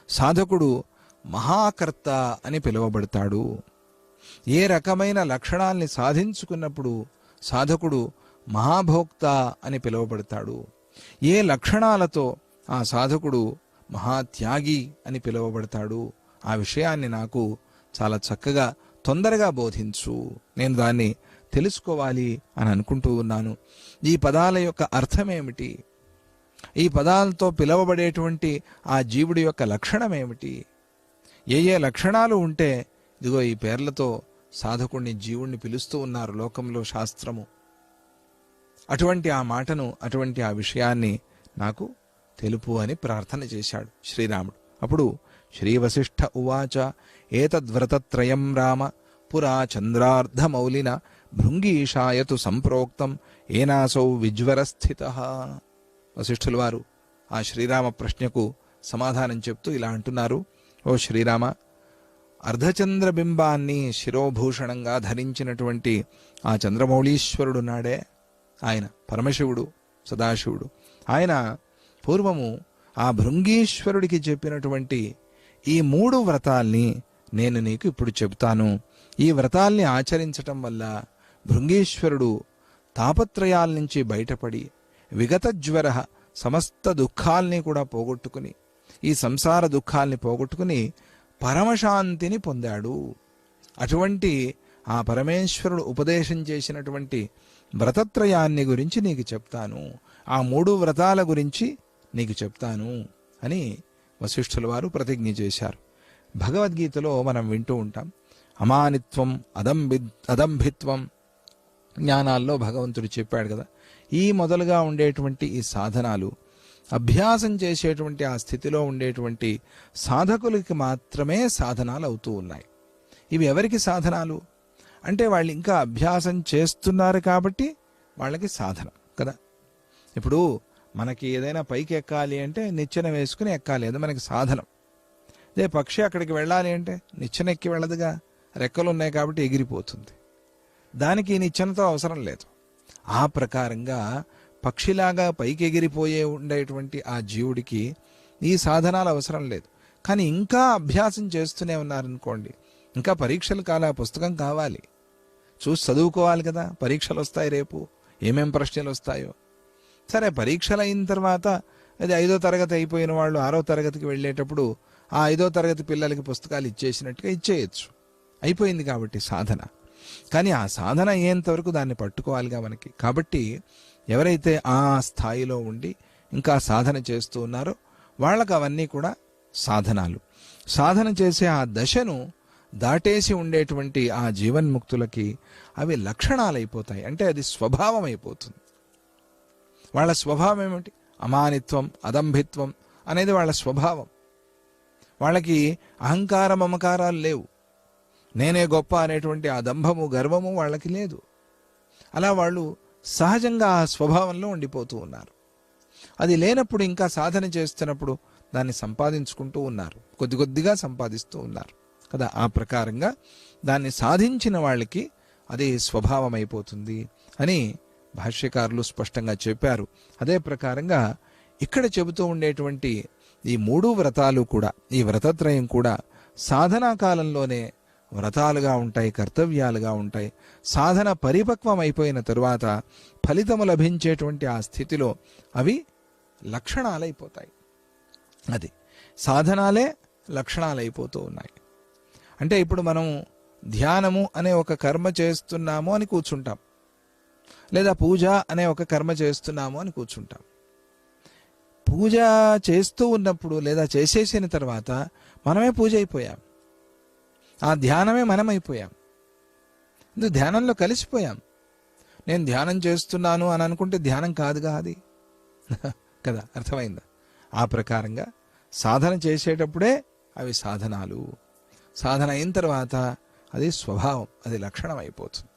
సాధకుడు మహాకర్త అని పిలువబడతాడు, ఏ రకమైన లక్షణాల్ని సాధించుకున్నప్పుడు సాధకుడు మహాభోక్త అని పిలువబడతాడు, ఏ లక్షణాలతో ఆ సాధకుడు మహాత్యాగి అని పిలువబడతాడు, ఆ విషయాన్ని నాకు చాలా చక్కగా తొందరగా బోధించు, నేను దాన్ని తెలుసుకోవాలి అని అనుకుంటూ ఉన్నాను. ఈ పదాల యొక్క అర్థమేమిటి, ఈ పదాలతో పిలువబడేటువంటి ఆ జీవుడి యొక్క లక్షణం ఏమిటి, ఏ ఏ లక్షణాలు ఉంటే ఇదిగో ఈ పేర్లతో సాధకుణ్ణి జీవుణ్ణి పిలుస్తూ ఉన్నారు లోకంలో శాస్త్రము. అటువంటి ఆ మాటను, అటువంటి ఆ విషయాన్ని నాకు తెలుపు అని ప్రార్థన చేశాడు శ్రీరాముడు. అప్పుడు శ్రీ వశిష్ఠ ఉవాచ ఏతద్వ్రతత్రయం రామ పురా చంద్రార్ధమౌలిన భృంగీషాయతు సంప్రోక్తం ఏనాసౌ విజ్వరస్థితః. వశిష్ఠుల వారు ఆ శ్రీరామ ప్రశ్నకు సమాధానం చెప్తూ ఇలా అంటున్నారు, ఓ శ్రీరామ, అర్ధచంద్రబింబాన్ని శిరోభూషణంగా ధరించినటువంటి ఆ చంద్రమౌళీశ్వరుడు నాడే, ఆయన పరమశివుడు, సదాశివుడు, ఆయన పూర్వము ఆ భృంగీశ్వరుడికి చెప్పినటువంటి ఈ 3 వ్రతాల్ని నేను నీకు ఇప్పుడు చెబుతాను. ఈ వ్రతాల్ని ఆచరించటం వల్ల భృంగీశ్వరుడు తాపత్రయాల నుంచి బయటపడి విగతజ్వర సమస్త దుఃఖాల్ని కూడా పోగొట్టుకుని, ఈ సంసార దుఃఖాల్ని పోగొట్టుకుని పరమశాంతిని పొందాడు. అటువంటి ఆ పరమేశ్వరుడు ఉపదేశం చేసినటువంటి వ్రతత్రయాన్ని గురించి నీకు చెప్తాను. ఆ 3 వ్రతాల గురించి నీకు చెప్తాను అని వశిష్ఠుల వారు ప్రతిజ్ఞ చేశారు. భగవద్గీతలో మనం వింటూ ఉంటాం, అమానిత్వం, అదంభిత్వం జ్ఞానాల్లో భగవంతుడు చెప్పాడు కదా. ఈ మొదలుగా ఉండేటువంటి ఈ సాధనాలు అభ్యాసం చేసేటువంటి ఆ స్థితిలో ఉండేటువంటి సాధకులకి మాత్రమే సాధనాలు అవుతూ ఉన్నాయి. ఇవి ఎవరికి సాధనాలు అంటే వాళ్ళు ఇంకా అభ్యాసం చేస్తున్నారు కాబట్టి వాళ్ళకి సాధన కదా. ఇప్పుడు మనకి ఏదైనా పైకి ఎక్కాలి అంటే నిచ్చెన వేసుకుని ఎక్కాలి, అది మనకి సాధనం. అదే పక్షి అక్కడికి వెళ్ళాలి అంటే నిచ్చెన ఎక్కి వెళ్ళదుగా, రెక్కలు ఉన్నాయి కాబట్టి ఎగిరిపోతుంది. దానికి నిచ్చెనతో అవసరం లేదు. ఆ ప్రకారంగా పక్షిలాగా పైకి ఎగిరిపోయే ఉండేటువంటి ఆ జీవుడికి ఈ సాధనాలు అవసరం లేదు. కానీ ఇంకా అభ్యాసం చేస్తూనే ఉన్నారనుకోండి, ఇంకా పరీక్షలు కాలే, పుస్తకం కావాలి, చూసి చదువుకోవాలి కదా. పరీక్షలు వస్తాయి రేపు, ఏమేం ప్రశ్నలు వస్తాయో. సరే, పరీక్షలు అయిన తర్వాత అది 5వ తరగతి అయిపోయిన వాళ్ళు 6వ తరగతికి వెళ్ళేటప్పుడు ఆ 5వ తరగతి పిల్లలకి పుస్తకాలు ఇచ్చేసినట్టుగా ఇచ్చేయచ్చు, అయిపోయింది కాబట్టి సాధన. కానీ ఆ సాధన అయ్యేంతవరకు దాన్ని పట్టుకోవాలిగా మనకి. కాబట్టి ఎవరైతే ఆ స్థాయిలో ఉండి ఇంకా సాధన చేస్తూ ఉన్నారో వాళ్ళకు అవన్నీ కూడా సాధనాలు. సాధన చేసే ఆ దశను దాటేసి ఉండేటువంటి ఆ జీవన్ముక్తులకి అవి లక్షణాలు అయిపోతాయి. అంటే అది స్వభావం అయిపోతుంది. వాళ్ళ స్వభావం ఏమిటి? అమానిత్వం, అదంభిత్వం అనేది వాళ్ళ స్వభావం. వాళ్ళకి అహంకార మమకారాలు లేవు. నేనే గొప్ప అనేటువంటి ఆ దంభము, గర్వము వాళ్ళకి లేదు. అలా వాళ్ళు సహజంగా ఆ స్వభావంలో ఉండిపోతూ ఉన్నారు. అది లేనప్పుడు ఇంకా సాధన చేస్తున్నప్పుడు దాన్ని సంపాదించుకుంటూ ఉన్నారు, కొద్ది కొద్దిగా సంపాదిస్తూ ఉన్నారు కదా. ఆ ప్రకారంగా దాన్ని సాధించిన వాళ్ళకి అది స్వభావం అయిపోతుంది అని భాష్యకారులు స్పష్టంగా చెప్పారు. అదే ప్రకారంగా ఇక్కడ చెబుతూ ఉండేటువంటి ఈ 3 వ్రతాలు కూడా, ఈ వ్రతత్రయం కూడా సాధనా కాలంలోనే వ్రతాలుగా ఉంటాయి, కర్తవ్యాలుగా ఉంటాయి. సాధన పరిపక్వం అయిపోయిన తరువాత ఫలితము లభించేటువంటి ఆ స్థితిలో అవి లక్షణాలైపోతాయి. అది సాధనాలే లక్షణాలైపోతూ ఉన్నాయి. అంటే ఇప్పుడు మనం ధ్యానము అనే ఒక కర్మ చేస్తున్నాము అని కూర్చుంటాం, లేదా పూజ అనే ఒక కర్మ చేస్తున్నాము అని కూర్చుంటాం. పూజ చేస్తూ ఉన్నప్పుడు లేదా చేసేసిన తర్వాత మనమే పూజ అయిపోయాం, ఆ ధ్యానమే మనం అయిపోయాం. ధ్యానంలో కలిసిపోయాం. నేను ధ్యానం చేస్తున్నాను అని అనుకుంటే ధ్యానం కాదుగా అది కదా. అర్థమైందా? ఆ ప్రకారంగా సాధన చేసేటప్పుడే అవి సాధనాలు, సాధన అయిన తర్వాత అది స్వభావం, అది లక్షణం అయిపోతుంది.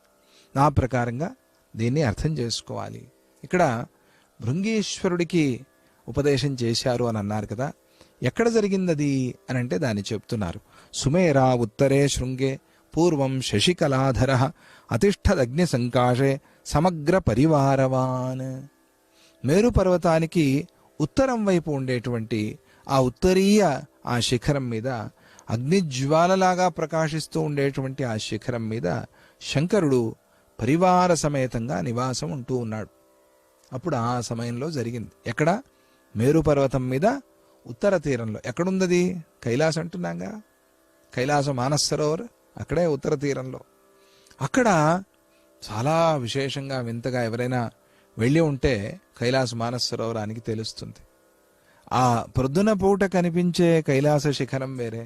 ఆ ప్రకారంగా దీన్ని అర్థం చేసుకోవాలి. ఇక్కడ భృంగీశ్వరుడికి ఉపదేశం చేశారు అని అన్నారు కదా. ఎక్కడ జరిగింది అది అని అంటే దాన్ని చెప్తున్నారు. సుమేరా ఉత్తరే శృంగే పూర్వం శశికళాధర అతిష్ఠదగ్ని సంకాశే సమగ్ర పరివారవాన్. మేరు పర్వతానికి ఉత్తరం వైపు ఉండేటువంటి ఆ ఉత్తరీయ ఆ శిఖరం మీద, అగ్నిజ్వాలలాగా ప్రకాశిస్తూ ఉండేటువంటి ఆ శిఖరం మీద శంకరుడు పరివార సమేతంగా నివాసం ఉంటూ ఉన్నాడు. అప్పుడు ఆ సమయంలో జరిగింది. ఎక్కడ? మేరు పర్వతం మీద ఉత్తర తీరంలో. ఎక్కడుందది? కైలాసం అంటున్నాగా, కైలాస మానస్ సరోవర్ అక్కడే ఉత్తర తీరంలో. అక్కడ చాలా విశేషంగా వింతగా ఎవరైనా వెళ్ళి ఉంటే కైలాస మానస్ సరోవరానికి తెలుస్తుంది. ఆ ప్రొద్దున పూట కనిపించే కైలాస శిఖరం వేరే,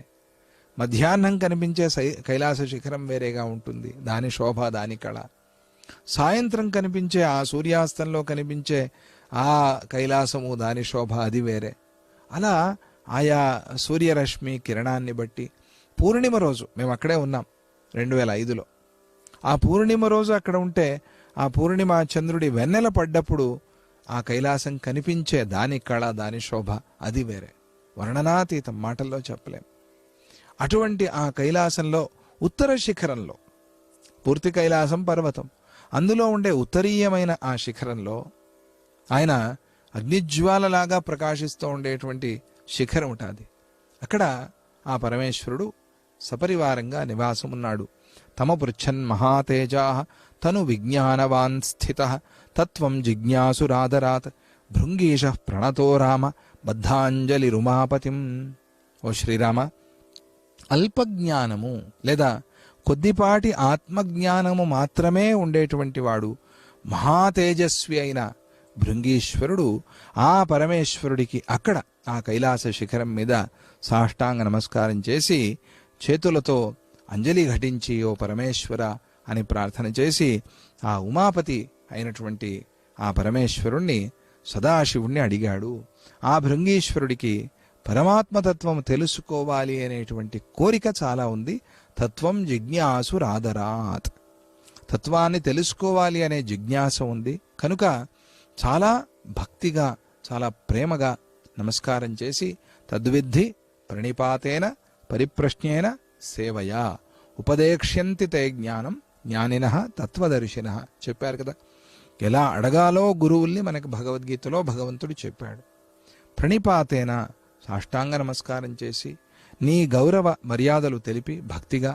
మధ్యాహ్నం కనిపించే కైలాస శిఖరం వేరేగా ఉంటుంది. దాని శోభ, దాని కళ. సాయంత్రం కనిపించే ఆ సూర్యాస్తంలో కనిపించే ఆ కైలాసము, దాని శోభ అది వేరే. అలా ఆయా సూర్యరశ్మి కిరణాన్ని బట్టి పూర్ణిమ రోజు మేము అక్కడే ఉన్నాం 2005లో. ఆ పూర్ణిమ రోజు అక్కడ ఉంటే ఆ పూర్ణిమ చంద్రుడి వెన్నెల పడ్డప్పుడు ఆ కైలాసం కనిపించే దాని కళ, దాని శోభ అది వేరే, వర్ణనాతీతం, మాటల్లో చెప్పలేం. అటువంటి ఆ కైలాసంలో ఉత్తర శిఖరంలో, పూర్తి కైలాసం పర్వతం, అందులో ఉండే ఉత్తరీయమైన ఆ శిఖరంలో ఆయన అగ్నిజ్వాలలాగా ప్రకాశిస్తూ ఉండేటువంటి శిఖరం ఉంటుంది. అక్కడ ఆ పరమేశ్వరుడు సపరివారంగా నివాసం ఉన్నాడు. తమ పృచ్ఛన్ మహాతేజా తను విజ్ఞానవాన్ స్థిత తత్వం జిజ్ఞాసురాదరాత్ భృంగీష ప్రణతో రామ బద్ధాంజలి రుమాపతిం. ఓ శ్రీరామ, అల్పజ్ఞానము లేదా కొద్దిపాటి ఆత్మజ్ఞానము మాత్రమే ఉండేటువంటి వాడు, మహాతేజస్వి అయిన భృంగీశ్వరుడు ఆ పరమేశ్వరుడికి అక్కడ ఆ కైలాస శిఖరం మీద సాష్టాంగ నమస్కారం చేసి చేతులతో అంజలి ఘటించి ఓ పరమేశ్వర అని ప్రార్థన చేసి ఆ ఉమాపతి అయినటువంటి ఆ పరమేశ్వరుణ్ణి సదాశివుణ్ణి అడిగాడు. ఆ భృంగీశ్వరుడికి పరమాత్మతత్వం తెలుసుకోవాలి అనేటువంటి కోరిక చాలా ఉంది. తత్వం జిజ్ఞాసు రాదరాత్, తత్వాన్ని తెలుసుకోవాలి అనే జిజ్ఞాస ఉంది కనుక చాలా భక్తిగా చాలా ప్రేమగా నమస్కారం చేసి తద్విద్ధి ప్రణిపాతేన పరిప్రశ్నేన సేవయా ఉపదేక్ష్యంతి తే జ్ఞానం జ్ఞానినః తత్వదర్శినః చెప్పారు కదా. ఎలా అడగాలో గురువుల్ని మనకు భగవద్గీతలో భగవంతుడు చెప్పాడు. ప్రణిపాతేన సాష్టాంగ నమస్కారం చేసి నీ గౌరవ మర్యాదలు తెలిపి భక్తిగా,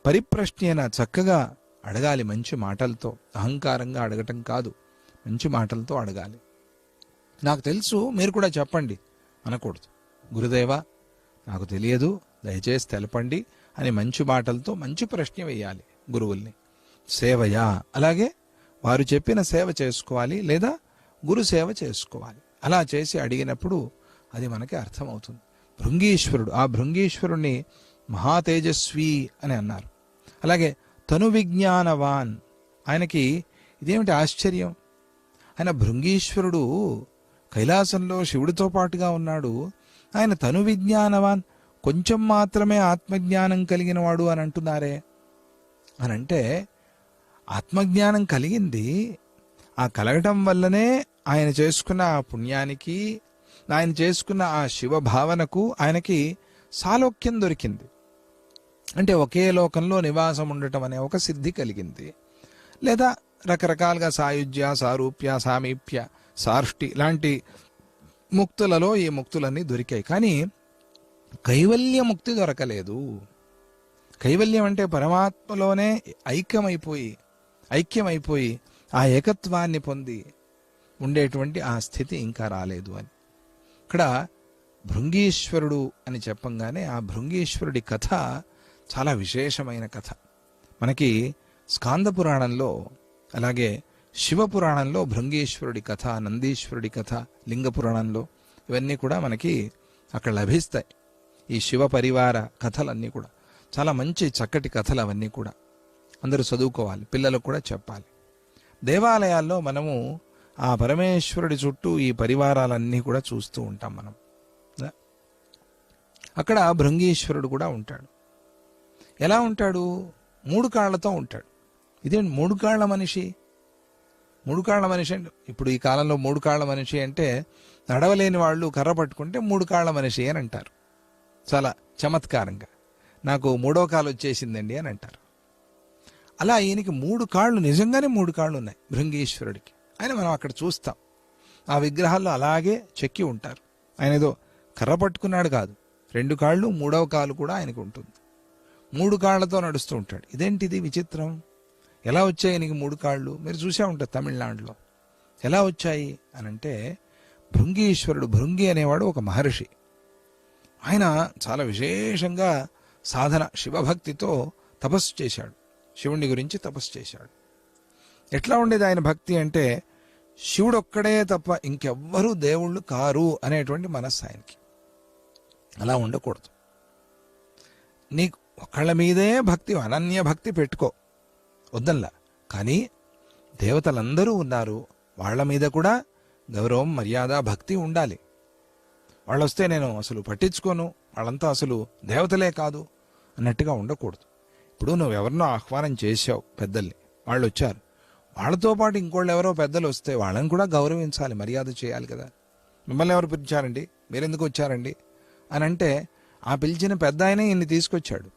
పరిప్రశ్నేన చక్కగా అడగాలి, మంచి మాటలతో, అహంకారంగా అడగటం కాదు, మంచి మాటలతో అడగాలి. నాకు తెలుసు మీరు కూడా చెప్పండి అనకూడదు. గురుదేవా నాకు తెలియదు దయచేసి తెలపండి అని మంచి మాటలతో మంచి ప్రశ్న వేయాలి గురువుల్ని. సేవయా, అలాగే వారు చెప్పిన సేవ చేసుకోవాలి లేదా గురు సేవ చేసుకోవాలి. అలా చేసి అడిగినప్పుడు అది మనకి అర్థమవుతుంది. భృంగీశ్వరుడు, ఆ భృంగీశ్వరుణ్ణి మహాతేజస్వి అని అన్నారు. అలాగే తను విజ్ఞానవాన్, ఆయనకి ఇదేమిటి ఆశ్చర్యం, ఆయన భృంగీశ్వరుడు కైలాసంలో శివుడితో పాటుగా ఉన్నాడు, ఆయన తను విజ్ఞానవాన్, కొంచెం మాత్రమే ఆత్మజ్ఞానం కలిగిన వాడు అని అంటున్నారే. అని అంటే ఆత్మజ్ఞానం కలిగింది, ఆ కలగటం వల్లనే ఆయన చేసుకున్న ఆ పుణ్యానికి, ఆయన చేసుకున్న ఆ శివ భావనకు ఆయనకి సాలోక్యం దొరికింది. అంటే ఒకే లోకంలో నివాసం ఉండటం అనే ఒక సిద్ధి కలిగింది. లేదా రకరకాలుగా సాయుజ్య, సారూప్య, సామీప్య, సార్ష్టి లాంటి ముక్తులలో ఈ ముక్తులన్నీ దొరికాయి. కానీ కైవల్య ముక్తి దొరకలేదు. కైవల్యం అంటే పరమాత్మలోనే ఐక్యమైపోయి ఆ ఏకత్వాన్ని పొంది ఉండేటువంటి ఆ స్థితి ఇంకా రాలేదు అని. ఇక్కడ భృంగీశ్వరుడు అని చెప్పంగానే ఆ భృంగీశ్వరుడి కథ చాలా విశేషమైన కథ. మనకి స్కాంద పురాణంలో అలాగే శివపురాణంలో భృంగీశ్వరుడి కథ, నందీశ్వరుడి కథ, లింగ పురాణంలో ఇవన్నీ కూడా మనకి అక్కడ లభిస్తాయి. ఈ శివ పరివార కథలన్నీ కూడా చాలా మంచి చక్కటి కథలు. అవన్నీ కూడా అందరూ చదువుకోవాలి, పిల్లలకు కూడా చెప్పాలి. దేవాలయాల్లో మనము ఆ పరమేశ్వరుడి చుట్టూ ఈ పరివారాలన్నీ కూడా చూస్తూ ఉంటాం మనం. అక్కడ భృంగీశ్వరుడు కూడా ఉంటాడు. ఎలా ఉంటాడు? 3 కాళ్లతో ఉంటాడు. ఇదేంటి 3 కాళ్ల మనిషి? 3 కాళ్ల మనిషి అంటే ఇప్పుడు ఈ కాలంలో 3 కాళ్ల మనిషి అంటే నడవలేని వాళ్ళు కర్ర పట్టుకుంటే 3 కాళ్ల మనిషి అని అంటారు. చాలా చమత్కారంగా, నాకు 3వ కాలు వచ్చేసిందండి అని అంటారు. అలా ఈయనకి 3 కాళ్ళు, నిజంగానే 3 కాళ్ళు ఉన్నాయి భృంగీశ్వరుడికి. ఆయన మనం అక్కడ చూస్తాం, ఆ విగ్రహాల్లో అలాగే చెక్కి ఉంటారు. ఆయన ఏదో కర్ర పట్టుకున్నాడు కాదు, 2 కాళ్ళు, 3వ కాలు కూడా ఆయనకు ఉంటుంది. 3 కాళ్లతో నడుస్తూ ఉంటాడు. ఇదేంటిది విచిత్రం, ఎలా వచ్చాయి నీకు 3 కాళ్ళు? మీరు చూసే ఉంటారు తమిళనాడులో. ఎలా వచ్చాయి అని అంటే భృంగీశ్వరుడు, భృంగి అనేవాడు ఒక మహర్షి. ఆయన చాలా విశేషంగా సాధన, శివభక్తితో తపస్సు చేశాడు, శివుని గురించి తపస్సు చేశాడు. ఎట్లా ఉండేది ఆయన భక్తి అంటే శివుడొక్కడే తప్ప ఇంకెవ్వరూ దేవుళ్ళు కారు అనేటువంటి మనస్సు ఆయనకి. అలా ఉండకూడదు. నీకు ఒకళ్ళ మీదే భక్తి, అనన్య భక్తి పెట్టుకో వద్దల్లా. కానీ దేవతలందరూ ఉన్నారు, వాళ్ళ మీద కూడా గౌరవం, మర్యాద, భక్తి ఉండాలి. వాళ్ళు వస్తే నేను అసలు పట్టించుకోను, వాళ్ళంతా అసలు దేవతలే కాదు అన్నట్టుగా ఉండకూడదు. ఇప్పుడు నువ్వు ఎవరినో ఆహ్వానం చేశావు, పెద్దల్ని, వాళ్ళు వచ్చారు, వాళ్ళతో పాటు ఇంకోళ్ళు ఎవరో పెద్దలు వస్తే వాళ్ళని కూడా గౌరవించాలి, మర్యాద చేయాలి కదా. మిమ్మల్ని ఎవరు పిలిచారండి, మీరెందుకు వచ్చారండి అని అంటే ఆ పిలిచిన పెద్ద ఆయనే ఈయన్ని తీసుకొచ్చాడు.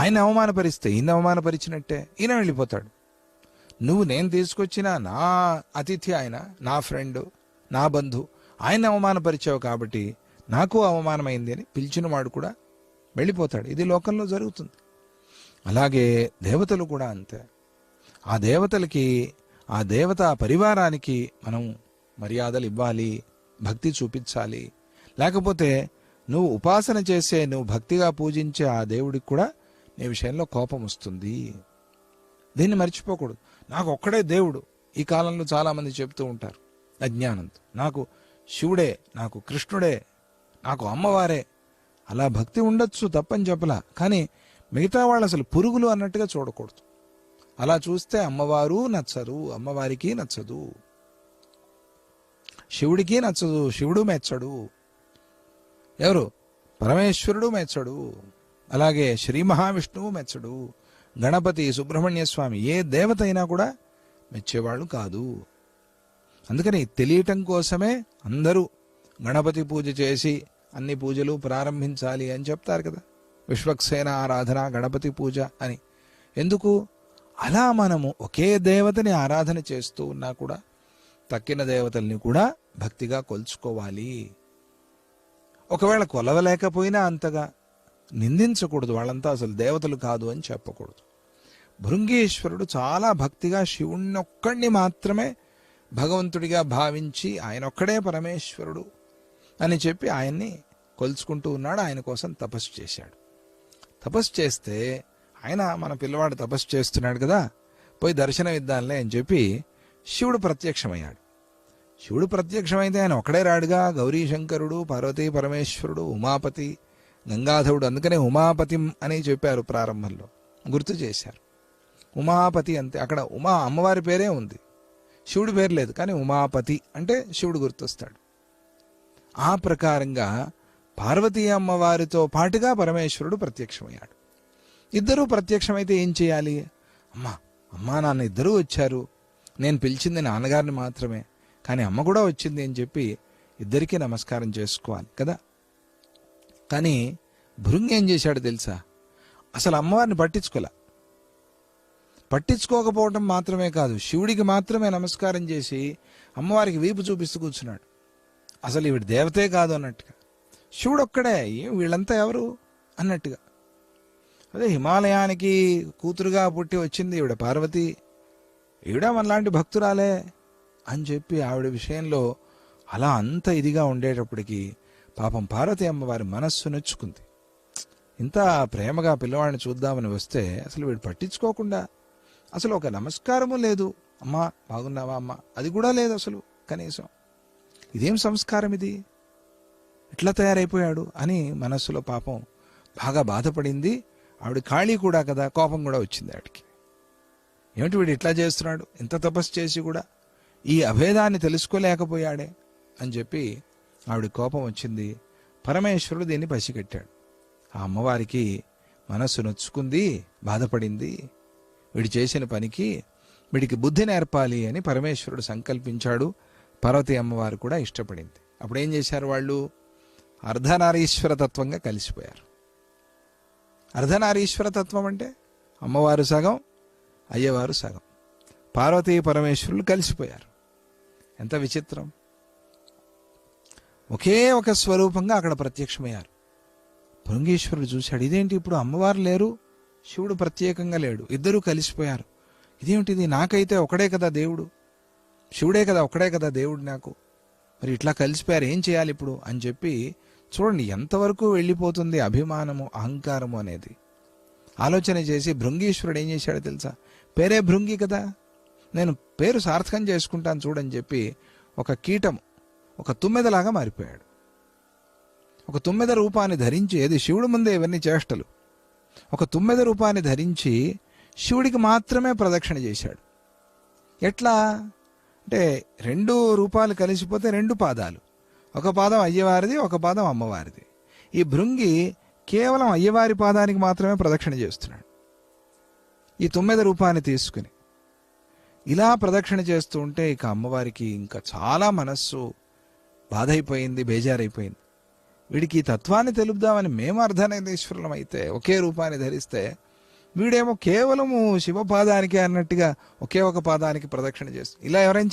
ఆయన అవమానపరిస్తే ఈయన అవమానపరిచినట్టే, ఈయన వెళ్ళిపోతాడు. నువ్వు నేను తీసుకొచ్చిన నా అతిథి ఆయన, నా ఫ్రెండ్, నా బంధు, ఆయన అవమానపరిచావు కాబట్టి నాకు అవమానమైంది అని పిలిచిన వాడు కూడా వెళ్ళిపోతాడు. ఇది లోకంలో జరుగుతుంది. అలాగే దేవతలు కూడా అంతే. ఆ దేవతలకి, ఆ దేవతా పరివారానికి మనం మర్యాదలు ఇవ్వాలి, భక్తి చూపించాలి. లేకపోతే నువ్వు ఉపాసన చేసే, నువ్వు భక్తిగా పూజించే ఆ దేవుడికి కూడా నీ విషయంలో కోపం వస్తుంది. దీన్ని మర్చిపోకూడదు. నాకు ఒక్కడే దేవుడు, ఈ కాలంలో చాలామంది చెప్తూ ఉంటారు అజ్ఞానంతో, నాకు శివుడే, నాకు కృష్ణుడే, నాకు అమ్మవారే. అలా భక్తి ఉండొచ్చు, తప్పని చెప్పలా. కానీ మిగతా వాళ్ళు అసలు పురుగులు అన్నట్టుగా చూడకూడదు. అలా చూస్తే అమ్మవారు నచ్చరు, అమ్మవారికి నచ్చదు, శివుడికి నచ్చదు, శివుడు మెచ్చడు, ఎవరు పరమేశ్వరుడు మెచ్చడు, అలాగే శ్రీ మహావిష్ణువు మెచ్చడు, గణపతి, సుబ్రహ్మణ్య స్వామి, ఏ దేవత అయినా కూడా మెచ్చేవాళ్ళు కాదు. అందుకని తెలియటం కోసమే అందరూ గణపతి పూజ చేసి అన్ని పూజలు ప్రారంభించాలి అని చెప్తారు కదా, విశ్వక్సేన ఆరాధన, గణపతి పూజ అని. ఎందుకు? అలా మనము ఒకే దేవతని ఆరాధన చేస్తూ ఉన్నా కూడా తక్కిన దేవతల్ని కూడా భక్తిగా కొలుచుకోవాలి. ఒకవేళ కొలవలేకపోయినా అంతగా నిందించకూడదు, వాళ్ళంతా అసలు దేవతలు కాదు అని చెప్పకూడదు. భృంగీశ్వరుడు చాలా భక్తిగా శివుణ్ణి ఒక్కడిని మాత్రమే భగవంతుడిగా భావించి ఆయన ఒక్కడే పరమేశ్వరుడు అని చెప్పి ఆయన్ని కొలుచుకుంటూ ఉన్నాడు. ఆయన కోసం తపస్సు చేశాడు. తపస్సు చేస్తే ఆయన, మన పిల్లవాడు తపస్సు చేస్తున్నాడు కదా, పోయి దర్శనం ఇద్దాంలే అని చెప్పి శివుడు ప్రత్యక్షమయ్యాడు. శివుడు ప్రత్యక్షమైతే ఆయన ఒకడే రాడుగా, గౌరీ శంకరుడు, పార్వతీ పరమేశ్వరుడు, ఉమాపతి, గంగాధవుడు. అందుకనే ఉమాపతి అని చెప్పారు ప్రారంభంలో, గుర్తు చేశారు. ఉమాపతి అంతే. అక్కడ ఉమా అమ్మవారి పేరే ఉంది, శివుడి పేరు లేదు. కానీ ఉమాపతి అంటే శివుడు గుర్తొస్తాడు. ఆ ప్రకారంగా పార్వతీ అమ్మవారితో పాటుగా పరమేశ్వరుడు ప్రత్యక్షమయ్యాడు. ఇద్దరూ ప్రత్యక్షమైతే ఏం చేయాలి? అమ్మా నాన్న ఇద్దరూ వచ్చారు, నేను పిలిచింది నాన్నగారిని మాత్రమే, కానీ అమ్మ కూడా వచ్చింది అని చెప్పి ఇద్దరికీ నమస్కారం చేసుకోవాలి కదా. కానీ భృంగి ఏం చేశాడు తెలుసా? అసలు అమ్మవారిని పట్టించుకోకపోవటం మాత్రమే కాదు, శివుడికి మాత్రమే నమస్కారం చేసి అమ్మవారికి వీపు చూపిస్తూ కూర్చున్నాడు. అసలు ఈవిడ దేవతే కాదు అన్నట్టుగా. శివుడు ఒక్కడే, వీళ్ళంతా ఎవరు అన్నట్టుగా. అదే హిమాలయానికి కూతురుగా పుట్టి వచ్చింది ఈవిడ పార్వతి, ఈవిడ మనలాంటి భక్తురాలే అని చెప్పి ఆవిడ విషయంలో అలా అంత ఇదిగా ఉండేటప్పటికీ పాపం పార్వతి అమ్మవారి మనస్సు నొచ్చుకుంది. ఇంత ప్రేమగా పిల్లవాడిని చూద్దామని వస్తే అసలు వీడు పట్టించుకోకుండా, అసలు ఒక నమస్కారము లేదు, అమ్మా బాగున్నావా అమ్మ, అది కూడా లేదు అసలు కనీసం. ఇదేం సంస్కారం ఇది, ఇట్లా తయారైపోయాడు అని మనస్సులో పాపం బాగా బాధపడింది. ఆవిడ ఖాళీ కూడా కదా, కోపం కూడా వచ్చింది ఆవిడికి. ఏమిటి వీడు ఇట్లా చేస్తున్నాడు, ఇంత తపస్సు చేసి కూడా ఈ అభేదాన్ని తెలుసుకోలేకపోయాడే అని చెప్పి ఆవిడ కోపం వచ్చింది. పరమేశ్వరుడు దీన్ని పసిగట్టాడు. ఆ అమ్మవారికి మనస్సు నొచ్చుకుంది, బాధపడింది. వీడు చేసిన పనికి వీడికి బుద్ధి నేర్పాలి అని పరమేశ్వరుడు సంకల్పించాడు. పార్వతీ అమ్మవారు కూడా ఇష్టపడింది. అప్పుడు ఏం చేశారు వాళ్ళు? అర్ధనారీశ్వర తత్వంగా కలిసిపోయారు. అర్ధనారీశ్వర తత్వం అంటే అమ్మవారు సగం, అయ్యవారు సగం, పార్వతీ పరమేశ్వరులు కలిసిపోయారు. ఎంత విచిత్రం! ఒకే ఒక స్వరూపంగా అక్కడ ప్రత్యక్షమయ్యారు. భృంగీశ్వరుడు చూశాడు, ఇదేంటి ఇప్పుడు అమ్మవారు లేరు, శివుడు ప్రత్యేకంగా లేడు, ఇద్దరూ కలిసిపోయారు, ఇదేమిటిది? నాకైతే ఒకడే కదా దేవుడు, శివుడే కదా, ఒకడే కదా దేవుడు నాకు, మరి ఇట్లా కలిసిపోయారు, ఏం చేయాలి ఇప్పుడు అని చెప్పి చూడండి ఎంతవరకు వెళ్ళిపోతుంది అభిమానము, అహంకారము అనేది. ఆలోచన చేసి భృంగీశ్వరుడు ఏం చేశాడో తెలుసా? పేరే భృంగి కదా, నేను పేరు సార్థకం చేసుకుంటాను చూడని చెప్పి ఒక కీటము, ఒక తుమ్మెదలాగా మారిపోయాడు. ఒక తుమ్మెద రూపాన్ని ధరించి, ఏది శివుడి ముందే ఇవన్నీ చేష్టలు, ఒక తుమ్మెద రూపాన్ని ధరించి శివుడికి మాత్రమే ప్రదక్షిణ చేశాడు. ఎట్లా అంటే రెండు రూపాలు కలిసిపోతే రెండు పాదాలు, ఒక పాదం అయ్యవారిది, ఒక పాదం అమ్మవారిది. ఈ భృంగి కేవలం అయ్యవారి పాదానికి మాత్రమే ప్రదక్షిణ చేస్తున్నాడు ఈ తుమ్మెద రూపాన్ని తీసుకుని. ఇలా ప్రదక్షిణ చేస్తూ ఉంటే ఇక అమ్మవారికి ఇంకా చాలా మనస్సు బాధైపోయింది, బేజారైపోయింది. వీడికి ఈ తత్వాన్ని తెలుపుదామని మేము అర్ధనారీశ్వరులం అయితే, ఒకే రూపాన్ని ధరిస్తే, వీడేమో కేవలము శివపాదానికి అన్నట్టుగా ఒకే ఒక పాదానికి ప్రదక్షిణ చేస్తూ, ఇలా ఎవరైనా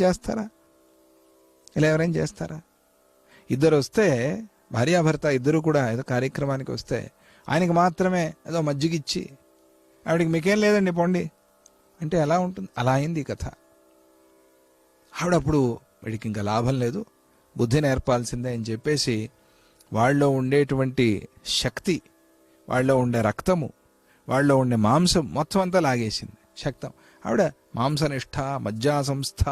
చేస్తారా? ఇద్దరు వస్తే, భార్యాభర్త ఇద్దరు కూడా ఏదో కార్యక్రమానికి వస్తే ఆయనకి మాత్రమే ఏదో మజ్జిగిచ్చి ఆవిడికి మీకేం లేదండి పొండి అంటే ఎలా ఉంటుంది? అలా అయింది ఈ కథ. ఆవిడప్పుడు వీడికి ఇంకా లాభం లేదు, బుద్ధి నేర్పాల్సిందే అని చెప్పేసి వాళ్ళలో ఉండేటువంటి శక్తి, వాళ్ళలో ఉండే రక్తము, వాళ్ళలో ఉండే మాంసం మొత్తం అంతా లాగేసింది శక్తం. ఆవిడ మాంసనిష్ఠ, మజ్జా సంస్థ,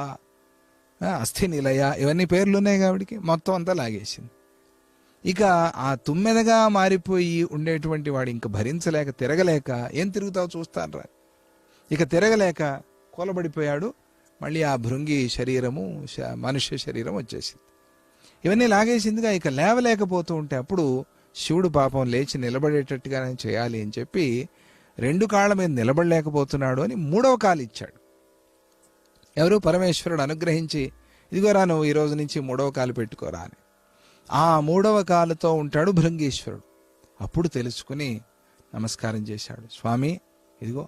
అస్థి నిలయ, ఇవన్నీ పేర్లు ఉన్నాయి కాబట్టి మొత్తం అంతా లాగేసింది. ఇక ఆ తుమ్మెదగా మారిపోయి ఉండేటువంటి వాడు ఇంక భరించలేక, తిరగలేక, ఏం తిరుగుతావు చూస్తాను రా, ఇక తిరగలేక కూలబడిపోయాడు. మళ్ళీ ఆ భృంగి శరీరము, మనుష్య శరీరం వచ్చేసింది. ఇవన్నీ లాగేసిందిగా, ఇక లేవలేకపోతూ ఉంటే అప్పుడు శివుడు పాపం లేచి నిలబడేటట్టుగానే చేయాలి అని చెప్పి 2 కాళ్ళ మీద నిలబడలేకపోతున్నాడు అని 3వ కాలు ఇచ్చాడు. ఎవరు? పరమేశ్వరుడు అనుగ్రహించి, ఇదిగోరా నువ్వు ఈ రోజు నుంచి 3వ కాలు పెట్టుకోరా అని. ఆ 3వ కాలుతో ఉంటాడు భృంగీశ్వరుడు. అప్పుడు తెలుసుకుని నమస్కారం చేశాడు. స్వామి, ఇదిగో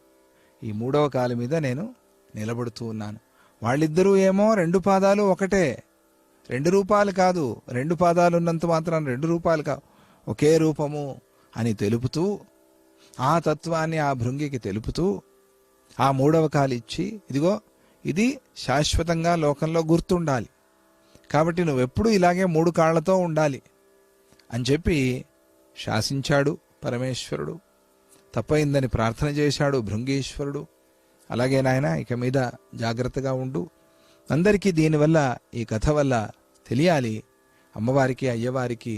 ఈ 3వ కాలు మీద నేను నిలబడుతూ ఉన్నాను. వాళ్ళిద్దరూ ఏమో 2 పాదాలు ఒకటే, 2 రూపాలు కాదు, 2 పాదాలు ఉన్నంత మాత్రం 2 రూపాలు కావు, ఒకే రూపము అని తెలుపుతూ, ఆ తత్వాన్ని ఆ భృంగికి తెలుపుతూ ఆ 3వ కాలు ఇచ్చి, ఇదిగో ఇది శాశ్వతంగా లోకంలో గుర్తుండాలి, కాబట్టి నువ్వెప్పుడు ఇలాగే 3 కాళ్లతో ఉండాలి అని చెప్పి శాసించాడు పరమేశ్వరుడు. తప్పయిందని ప్రార్థన చేశాడు భృంగీశ్వరుడు. అలాగే నాయన, ఇక మీద జాగ్రత్తగా ఉండు. అందరికీ దీనివల్ల, ఈ కథ వల్ల తెలియాలి, అమ్మవారికి అయ్యవారికి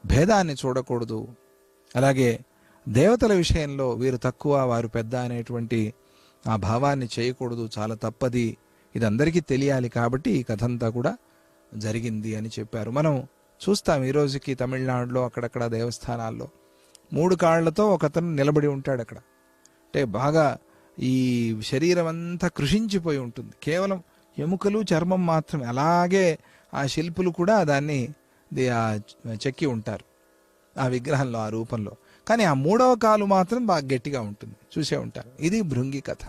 భేదాన్ని చూడకూడదు. అలాగే దేవతల విషయంలో వీరు తక్కువ వారు పెద్ద అనేటువంటి ఆ భావాన్ని చేయకూడదు, చాలా తప్పది. ఇది అందరికీ తెలియాలి కాబట్టి ఈ కథ అంతా కూడా జరిగింది అని చెప్పారు. మనం చూస్తాం ఈ రోజుకి తమిళనాడులో అక్కడక్కడ దేవస్థానాల్లో 3 కాళ్లతో ఒకతను నిలబడి ఉంటాడు అక్కడ. అంటే బాగా ఈ శరీరం అంతా కృషించిపోయి ఉంటుంది, కేవలం ఎముకలు చర్మం మాత్రమే. అలాగే ఆ శిల్పులు కూడా దాన్ని చెక్కి ఉంటారు ఆ విగ్రహంలో, ఆ రూపంలో. కానీ ఆ 3వ కాలు మాత్రం బాగా గట్టిగా ఉంటుంది, చూసే ఉంటారు. ఇది భృంగి కథ.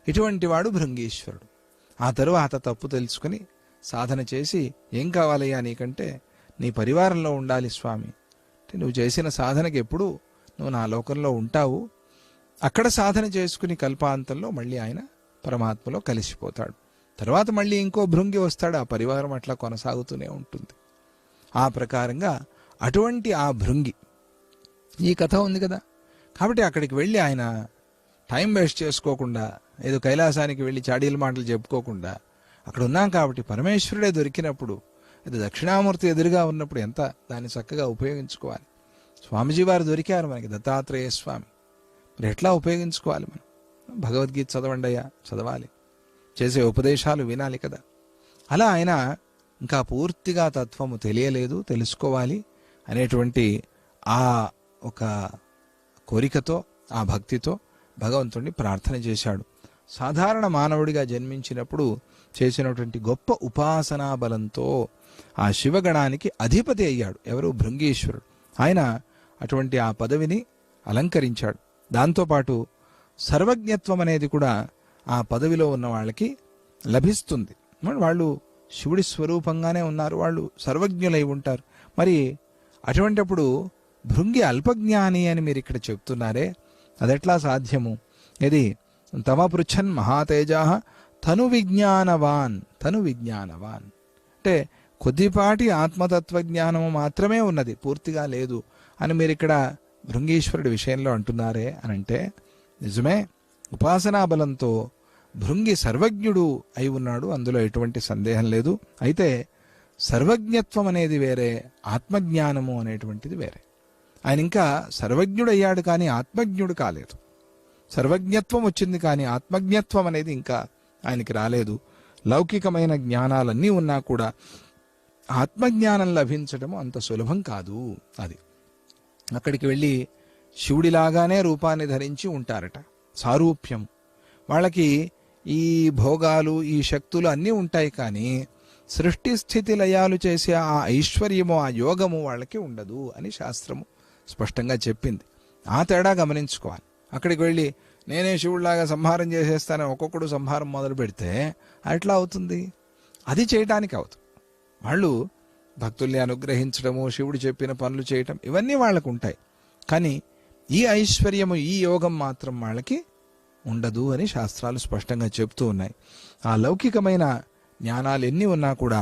ఇటువంటి వాడు భృంగీశ్వరుడు. ఆ తరువాత తప్పు తెలుసుకుని సాధన చేసి, ఏం కావాలయ్యా నీకంటే, నీ పరివారంలో ఉండాలి స్వామి, అంటే నువ్వు చేసిన సాధనకి ఎప్పుడు నువ్వు నా లోకంలో ఉంటావు. అక్కడ సాధన చేసుకుని కల్పాంతంలో మళ్ళీ ఆయన పరమాత్మలో కలిసిపోతాడు. తర్వాత మళ్ళీ ఇంకో భృంగి వస్తాడు, ఆ పరివారం అట్లా కొనసాగుతూనే ఉంటుంది. ఆ ప్రకారంగా అటువంటి ఆ భృంగి ఈ కథ ఉంది కదా. కాబట్టి అక్కడికి వెళ్ళి ఆయన టైం వేస్ట్ చేసుకోకుండా, ఏదో కైలాసానికి వెళ్ళి చాడీల మాటలు చెప్పుకోకుండా, అక్కడ ఉన్నాం కాబట్టి పరమేశ్వరుడే దొరికినప్పుడు, ఇది దక్షిణామూర్తి ఎదురుగా ఉన్నప్పుడు ఎంత దాన్ని చక్కగా ఉపయోగించుకోవాలి. స్వామిజీ వారు దొరికారు మనకి, దత్తాత్రేయ స్వామి. మరి ఎట్లా ఉపయోగించుకోవాలి మనం? భగవద్గీత చదవండి అయ్యా, చదవాలి, చేసే ఉపదేశాలు వినాలి కదా. అలా ఆయన ఇంకా పూర్తిగా తత్వము తెలియలేదు, తెలుసుకోవాలి అనేటువంటి ఆ ఒక కోరికతో, ఆ భక్తితో భగవంతుడిని ప్రార్థన చేశాడు. సాధారణ మానవుడిగా జన్మించినప్పుడు చేసినటువంటి గొప్ప ఉపాసనా బలంతో ఆ శివగణానికి అధిపతి అయ్యాడు. ఎవరు? భృంగీశ్వరుడు. ఆయన అటువంటి ఆ పదవిని అలంకరించాడు. దాంతోపాటు సర్వజ్ఞత్వం అనేది కూడా ఆ పదవిలో ఉన్న వాళ్ళకి లభిస్తుంది. వాళ్ళు శివుడి స్వరూపంగానే ఉన్నారు, వాళ్ళు సర్వజ్ఞులై ఉంటారు. మరి అటువంటిప్పుడు భృంగి అల్పజ్ఞాని అని మీరు ఇక్కడ చెప్తున్నారే, అదెట్లా సాధ్యము? ఇది తమ పృచ్ఛన్ మహాతేజా తను విజ్ఞానవాన్. తను విజ్ఞానవాన్ అంటే కొద్దిపాటి ఆత్మతత్వ జ్ఞానము మాత్రమే ఉన్నది, పూర్తిగా లేదు అని మీరు ఇక్కడ భృంగీశ్వరుడి విషయంలో అంటున్నారే అని అంటే నిజమే. ఉపాసనా బలంతో భృంగి సర్వజ్ఞుడు అయి ఉన్నాడు, అందులో ఎటువంటి సందేహం లేదు. అయితే సర్వజ్ఞత్వం అనేది వేరే, ఆత్మజ్ఞానము అనేటువంటిది వేరే. ఆయన ఇంకా సర్వజ్ఞుడయ్యాడు కానీ ఆత్మజ్ఞుడు కాలేదు. సర్వజ్ఞత్వం వచ్చింది కానీ ఆత్మజ్ఞత్వం అనేది ఇంకా ఆయనకి రాలేదు. లౌకికమైన జ్ఞానాలన్నీ ఉన్నా కూడా ఆత్మజ్ఞానం లభించడం అంత సులభం కాదు. అది అక్కడికి వెళ్ళి శివుడిలాగానే రూపాన్ని ధరించి ఉంటారట, సారూప్యం. వాళ్ళకి ఈ భోగాలు, ఈ శక్తులు అన్నీ ఉంటాయి కానీ సృష్టి స్థితి లయాలు చేసే ఆ ఐశ్వర్యము, ఆ యోగము వాళ్ళకి ఉండదు అని శాస్త్రము స్పష్టంగా చెప్పింది. ఆ తేడా గమనించుకోవాలి. అక్కడికి వెళ్ళి నేనే శివుడిలాగా సంహారం చేసేస్తానని ఒక్కొక్కడు సంహారం మొదలు పెడితే అట్లా అవుతుంది, అది చేయటానికి అవుతుంది. వాళ్ళు భక్తుల్ని అనుగ్రహించడము, శివుడు చెప్పిన పనులు చేయటం, ఇవన్నీ వాళ్ళకు ఉంటాయి. కానీ ఈ ఐశ్వర్యము, ఈ యోగం మాత్రం వాళ్ళకి ఉండదు అని శాస్త్రాలు స్పష్టంగా చెప్తూ ఉన్నాయి. ఆ లౌకికమైన జ్ఞానాలు ఎన్ని ఉన్నా కూడా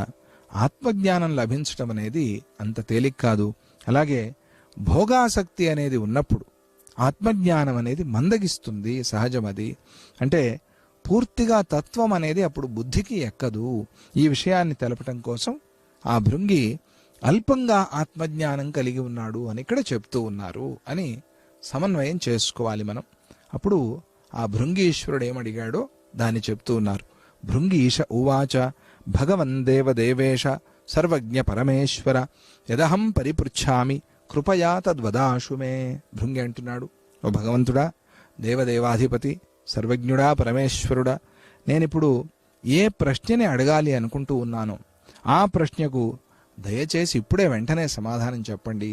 ఆత్మజ్ఞానం లభించటం అనేది అంత తేలిక కాదు. అలాగే భోగాసక్తి అనేది ఉన్నప్పుడు ఆత్మజ్ఞానం అనేది మందగిస్తుంది, సహజం అది. అంటే పూర్తిగా తత్వం అనేది అప్పుడు బుద్ధికి ఎక్కదు. ఈ విషయాన్ని తెలపటం కోసం ఆ భృంగి అల్పంగా ఆత్మజ్ఞానం కలిగి ఉన్నాడు అని ఇక్కడ చెప్తూ ఉన్నారు అని సమన్వయం చేసుకోవాలి మనం. అప్పుడు ఆ భృంగీశ్వరుడు ఏమడిగాడో దాన్ని చెప్తూ ఉన్నారు. భృంగీష ఉవాచ భగవన్ దేవదేవేశ సర్వజ్ఞ పరమేశ్వర యదహం పరిపృచ్ఛామి కృపయా తద్వదాశు మే. భృంగి అంటున్నాడు, ఓ భగవంతుడా, దేవదేవాధిపతి, సర్వజ్ఞుడా, పరమేశ్వరుడా, నేనిప్పుడు ఏ ప్రశ్నని అడగాలి అనుకుంటూ ఉన్నానో ఆ ప్రశ్నకు దయచేసి ఇప్పుడే వెంటనే సమాధానం చెప్పండి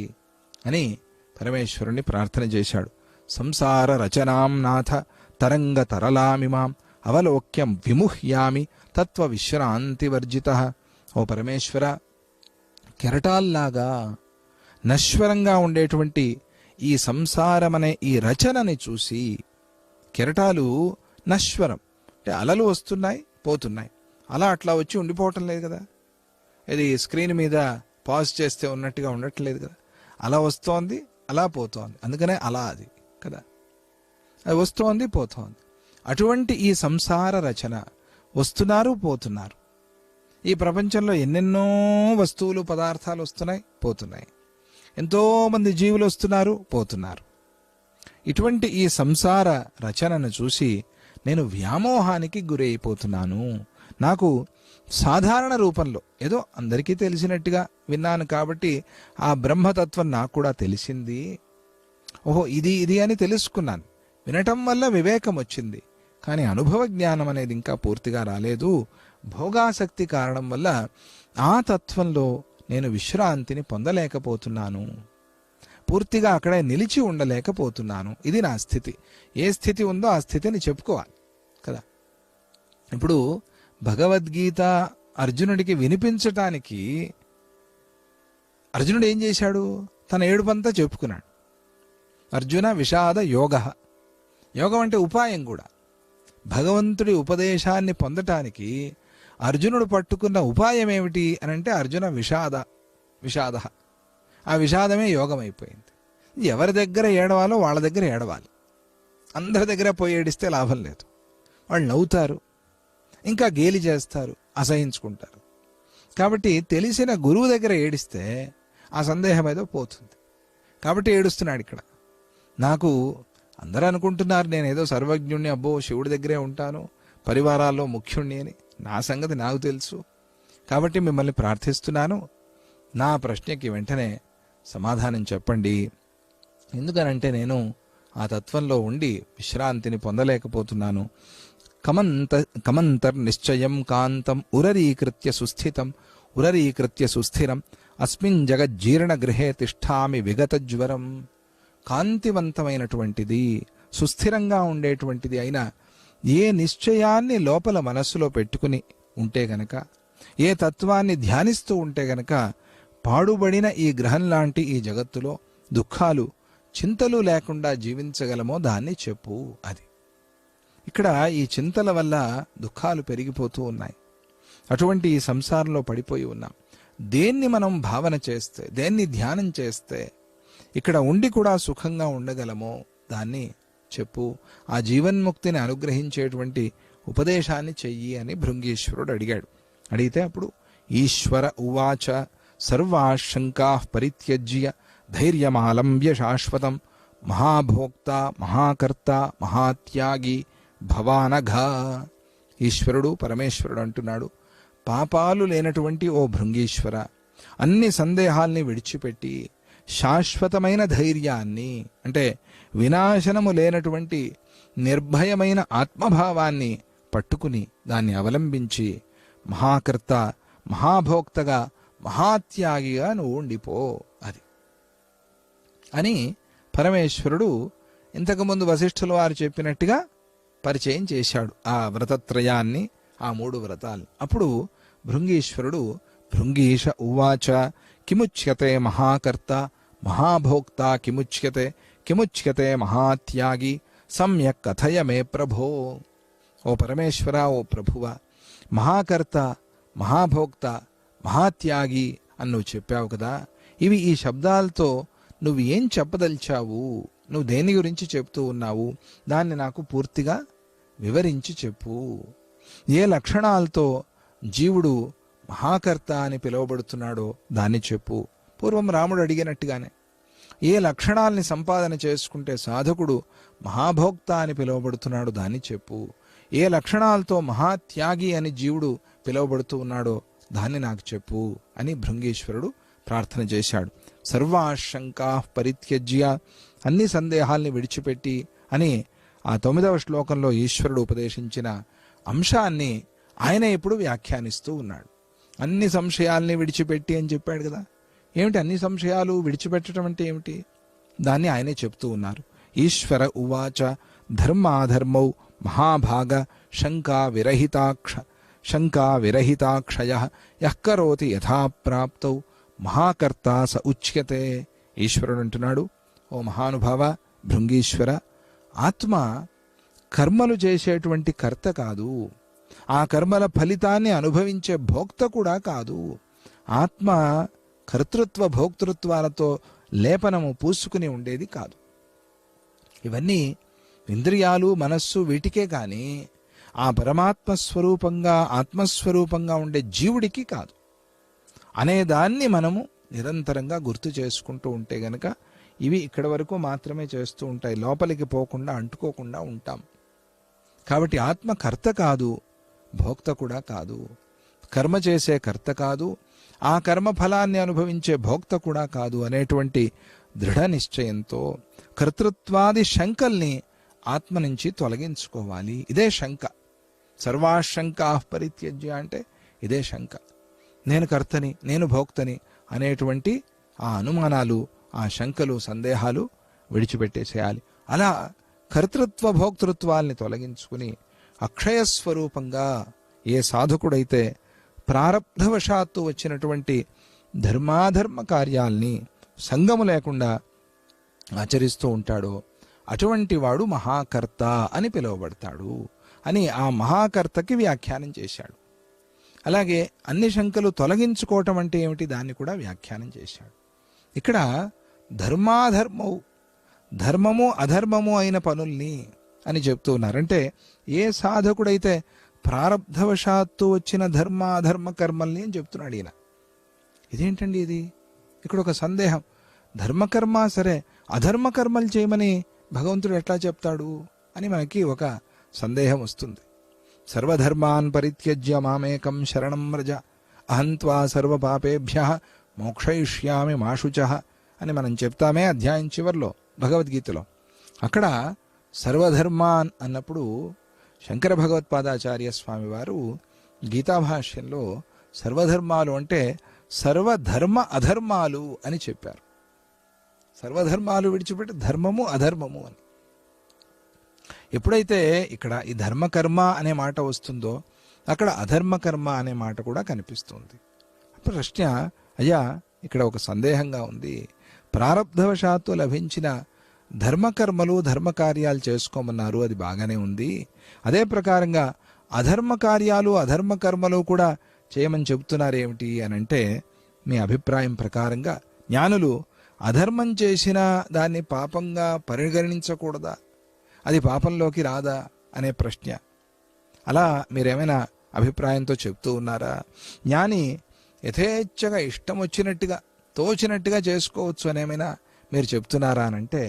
అని పరమేశ్వరుణ్ణి ప్రార్థన చేశాడు. సంసార రచనాం నాథ తరంగ తరలామిమాం అవలోక్యం విముహ్యామి తత్వ విశ్రాంతివర్జిత. ఓ పరమేశ్వర, కెరటాల్లాగా నశ్వరంగా ఉండేటువంటి ఈ సంసారమనే ఈ రచనని చూసి, కెరటాలు నశ్వరం అంటే అలలు వస్తున్నాయి పోతున్నాయి, అలా అట్లా వచ్చి ఉండిపోవటం లేదు కదా, ఇది స్క్రీన్ మీద పాజ్ చేస్తే ఉన్నట్టుగా ఉండట్లేదు కదా, అలా వస్తోంది అలా పోతోంది, అందుకనే అలా అది కదా, అది వస్తోంది పోతోంది. అటువంటి ఈ సంసార రచన వస్తున్నారు పోతున్నారు. ఈ ప్రపంచంలో ఎన్నెన్నో వస్తువులు పదార్థాలు వస్తున్నాయి పోతున్నాయి, ఎంతోమంది జీవులు వస్తున్నారు పోతున్నారు. ఇటువంటి ఈ సంసార రచనను చూసి నేను వ్యామోహానికి గురైపోతున్నాను. నాకు సాధారణ రూపంలో ఏదో అందరికీ తెలిసినట్టుగా విన్నాను కాబట్టి ఆ బ్రహ్మతత్వం నాకు కూడా తెలిసింది, ఓహో ఇది ఇది అని తెలుసుకున్నాను, వినటం వల్ల వివేకం వచ్చింది, కానీ అనుభవ జ్ఞానం అనేది ఇంకా పూర్తిగా రాలేదు. భోగాసక్తి కారణం వల్ల ఆ తత్వంలో నేను విశ్రాంతిని పొందలేకపోతున్నాను, పూర్తిగా అక్కడే నిలిచి ఉండలేకపోతున్నాను. ఇది నా స్థితి. ఏ స్థితి ఉందో ఆ స్థితిని చెప్పుకోవాలి కదా. ఇప్పుడు భగవద్గీత అర్జునుడికి వినిపించటానికి అర్జునుడు ఏం చేశాడు? తన ఏడుపంతా చెప్పుకున్నాడు. అర్జున విషాద యోగ, యోగం అంటే ఉపాయం కూడా. భగవంతుడి ఉపదేశాన్ని పొందటానికి అర్జునుడు పట్టుకున్న ఉపాయం ఏమిటి అని అంటే అర్జున విషాద. ఆ విషాదమే యోగం అయిపోయింది. ఎవరి దగ్గర ఏడవాలో వాళ్ళ దగ్గర ఏడవాలి, అందరి దగ్గర పోయి ఏడిస్తే లాభం లేదు. వాళ్ళు నవ్వుతారు, ఇంకా గేలి చేస్తారు, అసహించుకుంటారు. కాబట్టి తెలిసిన గురువు దగ్గర ఏడిస్తే ఆ సందేహం ఏదో పోతుంది. కాబట్టి ఏడుస్తున్నాడు ఇక్కడ. నాకు అందరూ అనుకుంటున్నారు నేనేదో సర్వజ్ఞుణ్ణి, అబ్బో శివుడి దగ్గరే ఉంటాను, పరివారాల్లో ముఖ్యుణ్ణి అని. నా సంగతి నాకు తెలుసు, కాబట్టి మిమ్మల్ని ప్రార్థిస్తున్నాను, నా ప్రశ్నకి వెంటనే సమాధానం చెప్పండి. ఎందుకనంటే నేను ఆ తత్వంలో ఉండి విశ్రాంతిని పొందలేకపోతున్నాను. కమంతర్ నిశ్చయం కాంతం ఉరరీకృత్య సుస్థిరం అస్మిన్ జగజ్జీర్ణ గృహే తిష్ఠామి విగతజ్వరం. కాంతివంతమైనటువంటిది, సుస్థిరంగా ఉండేటువంటిది అయినా ఏ నిశ్చయాన్ని లోపల మనస్సులో పెట్టుకుని ఉంటే గనక, ఏ తత్వాన్ని ధ్యానిస్తూ ఉంటే గనక పాడుబడిన ఈ గ్రహం లాంటి ఈ జగత్తులో దుఃఖాలు చింతలు లేకుండా జీవించగలమో దాన్ని చెప్పు. అది ఇక్కడ ఈ చింతల వల్ల దుఃఖాలు పెరిగిపోతూ ఉన్నాయి. అటువంటి ఈ సంసారంలో పడిపోయి ఉన్నాం. దేన్ని మనం భావన చేస్తే, దేన్ని ధ్యానం చేస్తే ఇక్కడ ఉండి కూడా సుఖంగా ఉండగలమో దాన్ని చెప్పు. ఆ జీవన్ముక్తిని అనుగ్రహించేటువంటి ఉపదేశాన్ని చెయ్యి అని భృంగీశ్వరుడు అడిగాడు. అడిగితే అప్పుడు ఈశ్వర ఉవాచ సర్వాశంకా పరిత్యజ్య ధైర్యమాలంబ్య శాశ్వతం మహాభోక్త మహాకర్త మహాత్యాగి భవానఘ. ఈశ్వరుడు పరమేశ్వరుడు అంటున్నాడు, పాపాలు లేనటువంటి ఓ భృంగీశ్వర, అన్ని సందేహాల్ని విడిచిపెట్టి శాశ్వతమైన ధైర్యాన్ని అంటే వినాశనము లేనటువంటి నిర్భయమైన ఆత్మభావాన్ని పట్టుకుని దాన్ని అవలంబించి మహాకర్త మహాభోక్తగా మహాత్యాగిగా నువ్వు ఉండిపో అది అని పరమేశ్వరుడు ఇంతకుముందు వశిష్ఠుల వారు చెప్పినట్టుగా పరిచయం చేశాడు ఆ వ్రతత్రయాన్ని, ఆ 3 వ్రతాలు. అప్పుడు భృంగీశ్వరుడు భృంగీష ఉవాచ కిముచ్యతే మహాకర్త మహాభోక్త కిముచ్యతే మహాత్యాగి సమ్యక్ కథయ మే ప్రభో. ఓ పరమేశ్వర, ఓ ప్రభువ, మహాకర్త మహాభోక్త మహాత్యాగి అని నువ్వు చెప్పావు కదా, ఇవి ఈ శబ్దాలతో నువ్వు ఏం చెప్పదలిచావు, నువ్వు దేని గురించి చెప్తూ ఉన్నావు, దాన్ని నాకు పూర్తిగా వివరించి చెప్పు. ఏ లక్షణాలతో జీవుడు మహాకర్త అని పిలువబడుతున్నాడో దాన్ని చెప్పు. పూర్వం రాముడు అడిగినట్టుగానే ఏ లక్షణాలని సంపాదన చేసుకుంటే సాధకుడు మహాభోక్త అని పిలువబడుతున్నాడో దాన్ని చెప్పు. ఏ లక్షణాలతో మహాత్యాగి అని జీవుడు పిలువబడుతూ ఉన్నాడో దాన్ని నాకు చెప్పు అని భృంగీశ్వరుడు ప్రార్థన చేశాడు. సర్వాశంకా పరిత్యజ్య, అన్ని సందేహాల్ని విడిచిపెట్టి అని ఆ 9వ శ్లోకంలో ఈశ్వరుడు ఉపదేశించిన అంశాన్ని ఆయన ఇప్పుడు వ్యాఖ్యానిస్తూ ఉన్నాడు. అన్ని సంశయాల్ని విడిచిపెట్టి అని చెప్పాడు కదా. ఏమిటి అన్ని సంశయాలు విడిచిపెట్టడం అంటే ఏమిటి? దాన్ని ఆయనే చెప్తూ ఉన్నారు. ఈశ్వర ఉవాచ ధర్మాధర్మౌ మహాభాగ శంకా విరహితాక్షయ యః కరోతి యథాప్రాప్తౌ మహాకర్త స ఉచ్యతే. ఈశ్వరుడు అంటున్నాడు, ఓ మహానుభావ భృంగీశ్వర, ఆత్మ కర్మలు చేసేటువంటి కర్త కాదు, ఆ కర్మల ఫలితాన్ని అనుభవించే భోక్త కూడా కాదు. ఆత్మ కర్తృత్వ భోక్తృత్వాలతో లేపనము పూసుకుని ఉండేది కాదు. ఇవన్నీ ఇంద్రియాలు, మనస్సు వీటికే కానీ ఆ పరమాత్మ స్వరూపంగా ఆత్మస్వరూపంగా ఉండే జీవుడికి కాదు అనేదాన్ని మనము నిరంతరంగా గుర్తు చేసుకుంటూ ఉంటే గనక ఇవి ఇక్కడి వరకు మాత్రమే చేస్తూ ఉంటాయి, లోపలికి పోకుండా అంటుకోకుండా ఉంటాం. కాబట్టి ఆత్మ కర్త కాదు, భోక్త కూడా కాదు, కర్మ చేసే కర్త కాదు, ఆ కర్మ ఫలాన్ని అనుభవించే భోక్త కూడా కాదు అనేటువంటి దృఢ నిశ్చయంతో కర్తృత్వాది శంకల్ని ఆత్మ నుంచి తొలగించుకోవాలి. ఇదే శంక. సర్వాశంకా పరిత్యజ్య అంటే ఇదే శంక. నేను కర్తని, నేను భోక్తని అనేటువంటి ఆ అనుమానాలు, ఆ శంకలు, సందేహాలు విడిచిపెట్టేసేయాలి. అలా కర్తృత్వ భోక్తృత్వాల్ని తొలగించుకుని అక్షయస్వరూపంగా ఏ సాధకుడైతే ప్రారబ్ధవశాత్తు వచ్చినటువంటి ధర్మాధర్మ కార్యాల్ని సంగము లేకుండా ఆచరిస్తూ ఉంటాడో అటువంటి వాడు మహాకర్త అని పిలువబడతాడు అని ఆ మహాకర్తకి వ్యాఖ్యానం చేశాడు. అలాగే అన్ని శంకలు తొలగించుకోవటం అంటే ఏమిటి, దాన్ని కూడా వ్యాఖ్యానం చేశాడు. ఇక్కడ ధర్మాధర్మవు, ధర్మము అధర్మము అయిన పనుల్ని అని చెప్తూ ఉన్నారు. అంటే ఏ సాధకుడైతే ప్రారబ్ధవశాత్తు వచ్చిన ధర్మాధర్మ కర్మల్ని అని చెప్తున్నాడు ఈయన. ఇదేంటండి ఇది? ఇక్కడ ఒక సందేహం. ధర్మకర్మ సరే, అధర్మ కర్మలు చేయమని భగవంతుడు ఎట్లా చెప్తాడు అని మనకి ఒక సందేహం వస్తుంది. సర్వధర్మాన్ పరిత్యజ్య మామేకం శరణం వ్రజ అహంత్వా సర్వపాపేభ్యః మోక్షయిష్యామి మా శుచః అని మనం చెప్తామే అధ్యాయం చివర్లో భగవద్గీతలో. అక్కడ సర్వధర్మాన్ అన్నప్పుడు శంకర భగవత్పాదాచార్య స్వామి వారు గీతాభాష్యంలో సర్వధర్మాలు అంటే సర్వధర్మ అధర్మాలు అని చెప్పారు. సర్వధర్మాలు విడిచిపెట్టి ధర్మము అధర్మము అని. ఎప్పుడైతే ఇక్కడ ఈ ధర్మకర్మ అనే మాట వస్తుందో అక్కడ అధర్మకర్మ అనే మాట కూడా కనిపిస్తుంది. ప్రశ్న, అయ్యా ఇక్కడ ఒక సందేహంగా ఉంది. ప్రారబ్ధవశాత్తు లభించిన ధర్మకర్మలు ధర్మకార్యాలు చేసుకోమన్నారు, అది బాగానే ఉంది. అదే ప్రకారంగా అధర్మ కార్యాలు అధర్మ కర్మలు కూడా చేయమని చెబుతున్నారు ఏమిటి అని అంటే, మీ అభిప్రాయం ప్రకారంగా జ్ఞానులు అధర్మం చేసిన దాన్ని పాపంగా పరిగణించకూడదా, అది పాపంలోకి రాదా అనే ప్రశ్న. అలా మీరేమైనా అభిప్రాయంతో చెప్తూ ఉన్నారా? జ్ఞాని యథేచ్ఛగా ఇష్టం వచ్చినట్టుగా తోచినట్టుగా చేసుకోవచ్చు అనేమైనా మీరు చెప్తున్నారా అనంటే,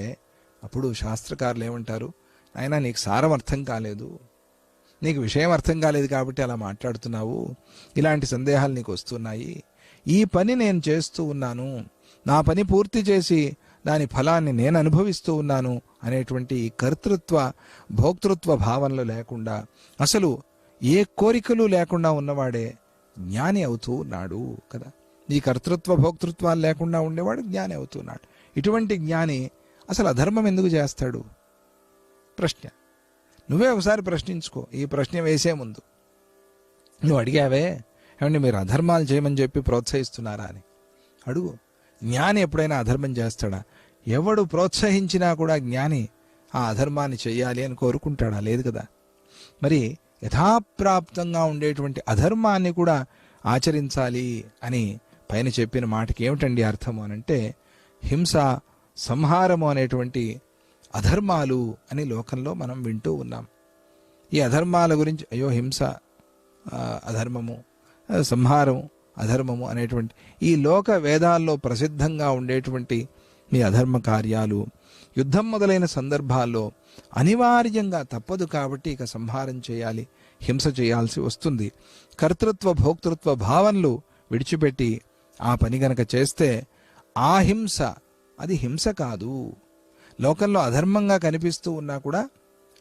అప్పుడు శాస్త్రకారులు ఏమంటారు, అయినా నీకు సారం అర్థం కాలేదు, నీకు విషయం అర్థం కాలేదు కాబట్టి అలా మాట్లాడుతున్నావు, ఇలాంటి సందేహాలు నీకు వస్తున్నాయి. ఈ పని నేను చేస్తూ ఉన్నాను, నా పని పూర్తి చేసి దాని ఫలాన్ని నేను అనుభవిస్తూ ఉన్నాను అనేటువంటి ఈ కర్తృత్వ భోక్తృత్వ భావనలు లేకుండా, అసలు ఏ కోరికలు లేకుండా ఉన్నవాడే జ్ఞాని అవుతూ ఉన్నాడు కదా. ఈ కర్తృత్వ భోక్తృత్వాలు లేకుండా ఉండేవాడు జ్ఞాని అవుతున్నాడు. ఇటువంటి జ్ఞాని అసలు అధర్మం ఎందుకు చేస్తాడు? ప్రశ్న. నువ్వే ఒకసారి ప్రశ్నించుకో. ఈ ప్రశ్న వేసే ముందు నువ్వు అడిగావే, ఏమండి మీరు అధర్మాలు చేయమని చెప్పి ప్రోత్సహిస్తున్నారా అని అడుగు. జ్ఞాని ఎప్పుడైనా అధర్మం చేస్తాడా? ఎవడు ప్రోత్సహించినా కూడా జ్ఞాని ఆ అధర్మాన్ని చెయ్యాలి అని కోరుకుంటాడా? లేదు కదా. మరి యథాప్రాప్తంగా ఉండేటువంటి అధర్మాన్ని కూడా ఆచరించాలి అని పైన చెప్పిన మాటకి ఏమిటండి అర్థము అనంటే, హింస, సంహారము అనేటువంటి అధర్మాలు అని లోకంలో మనం వింటూ ఉన్నాం. ఈ అధర్మాల గురించి అయ్యో హింస అధర్మము, సంహారము అధర్మము అనేటువంటి ఈ లోక వేదాల్లో ప్రసిద్ధంగా ఉండేటువంటి ఈ అధర్మ కార్యాలు యుద్ధం మొదలైన సందర్భాల్లో అనివార్యంగా తప్పదు కాబట్టి ఇక సంహారం చేయాలి, హింస చేయాల్సి వస్తుంది. కర్తృత్వ భోక్తృత్వ భావనలు విడిచిపెట్టి ఆ పని గనక చేస్తే ఆ హింస అది హింస కాదు, లోకంలో అధర్మంగా కనిపిస్తూ ఉన్నా కూడా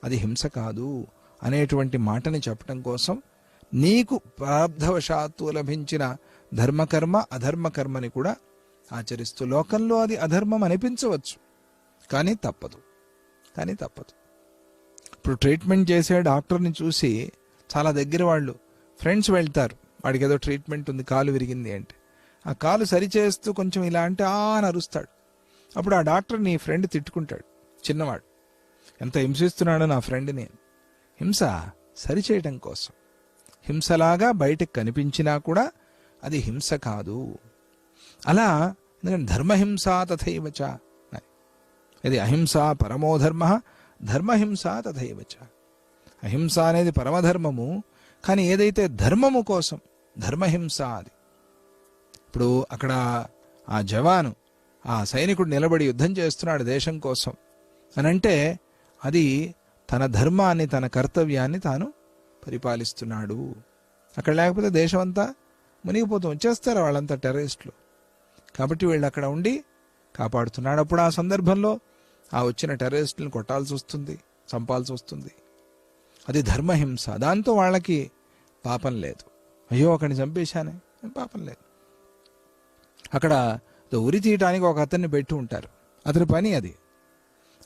అది హింస కాదు అనేటువంటి మాటని చెప్పడం కోసం నీకు ప్రారబ్ధవశాత్తు లభించిన ధర్మకర్మ అధర్మకర్మని కూడా ఆచరిస్తూ, లోకంలో అది అధర్మం అనిపించవచ్చు కానీ తప్పదు, కానీ తప్పదు. ఇప్పుడు ట్రీట్మెంట్ చేసే డాక్టర్ని చూసి చాలా దగ్గర వాళ్ళు ఫ్రెండ్స్ వెళ్తారు, వాడికి ఏదో ట్రీట్మెంట్ ఉంది, కాలు విరిగింది అంటే ఆ కాలు సరిచేస్తూ కొంచెం ఇలా అంటే అని అరుస్తాడు. అప్పుడు ఆ డాక్టర్ నీ ఫ్రెండ్ తిట్టుకుంటాడు, చిన్నవాడు, ఎంత హింసిస్తున్నాడో నా ఫ్రెండ్ని. హింస సరిచేయటం కోసం, హింసలాగా బయటకు కనిపించినా కూడా అది హింస కాదు. అలా ఎందుకంటే ధర్మహింస తథైవచ, ఇది అహింస పరమోధర్మ ధర్మహింస తథైవచ. అహింస అనేది పరమధర్మము, కానీ ఏదైతే ధర్మము కోసం ధర్మహింస అది. ఇప్పుడు అక్కడ ఆ జవాను ఆ సైనికుడు నిలబడి యుద్ధం చేస్తున్నాడు దేశం కోసం అని అంటే అది తన ధర్మాన్ని తన కర్తవ్యాన్ని తాను పరిపాలిస్తున్నాడు. అక్కడ లేకపోతే దేశం అంతా మునిగిపోతూ వచ్చేస్తారు వాళ్ళంతా టెర్రరిస్టులు. కాబట్టి వీళ్ళు అక్కడ ఉండి కాపాడుతున్నాడు. అప్పుడు ఆ సందర్భంలో ఆ వచ్చిన టెర్రరిస్టులను కొట్టాల్సి వస్తుంది, చంపాల్సి వస్తుంది. అది ధర్మహింస. దాంతో వాళ్ళకి పాపం లేదు. అయ్యో అక్కడిని చంపేశానే, పాపం లేదు. అక్కడ ఉరి తీయటానికి ఒక అతన్ని పెట్టి ఉంటారు, అతని పని అది.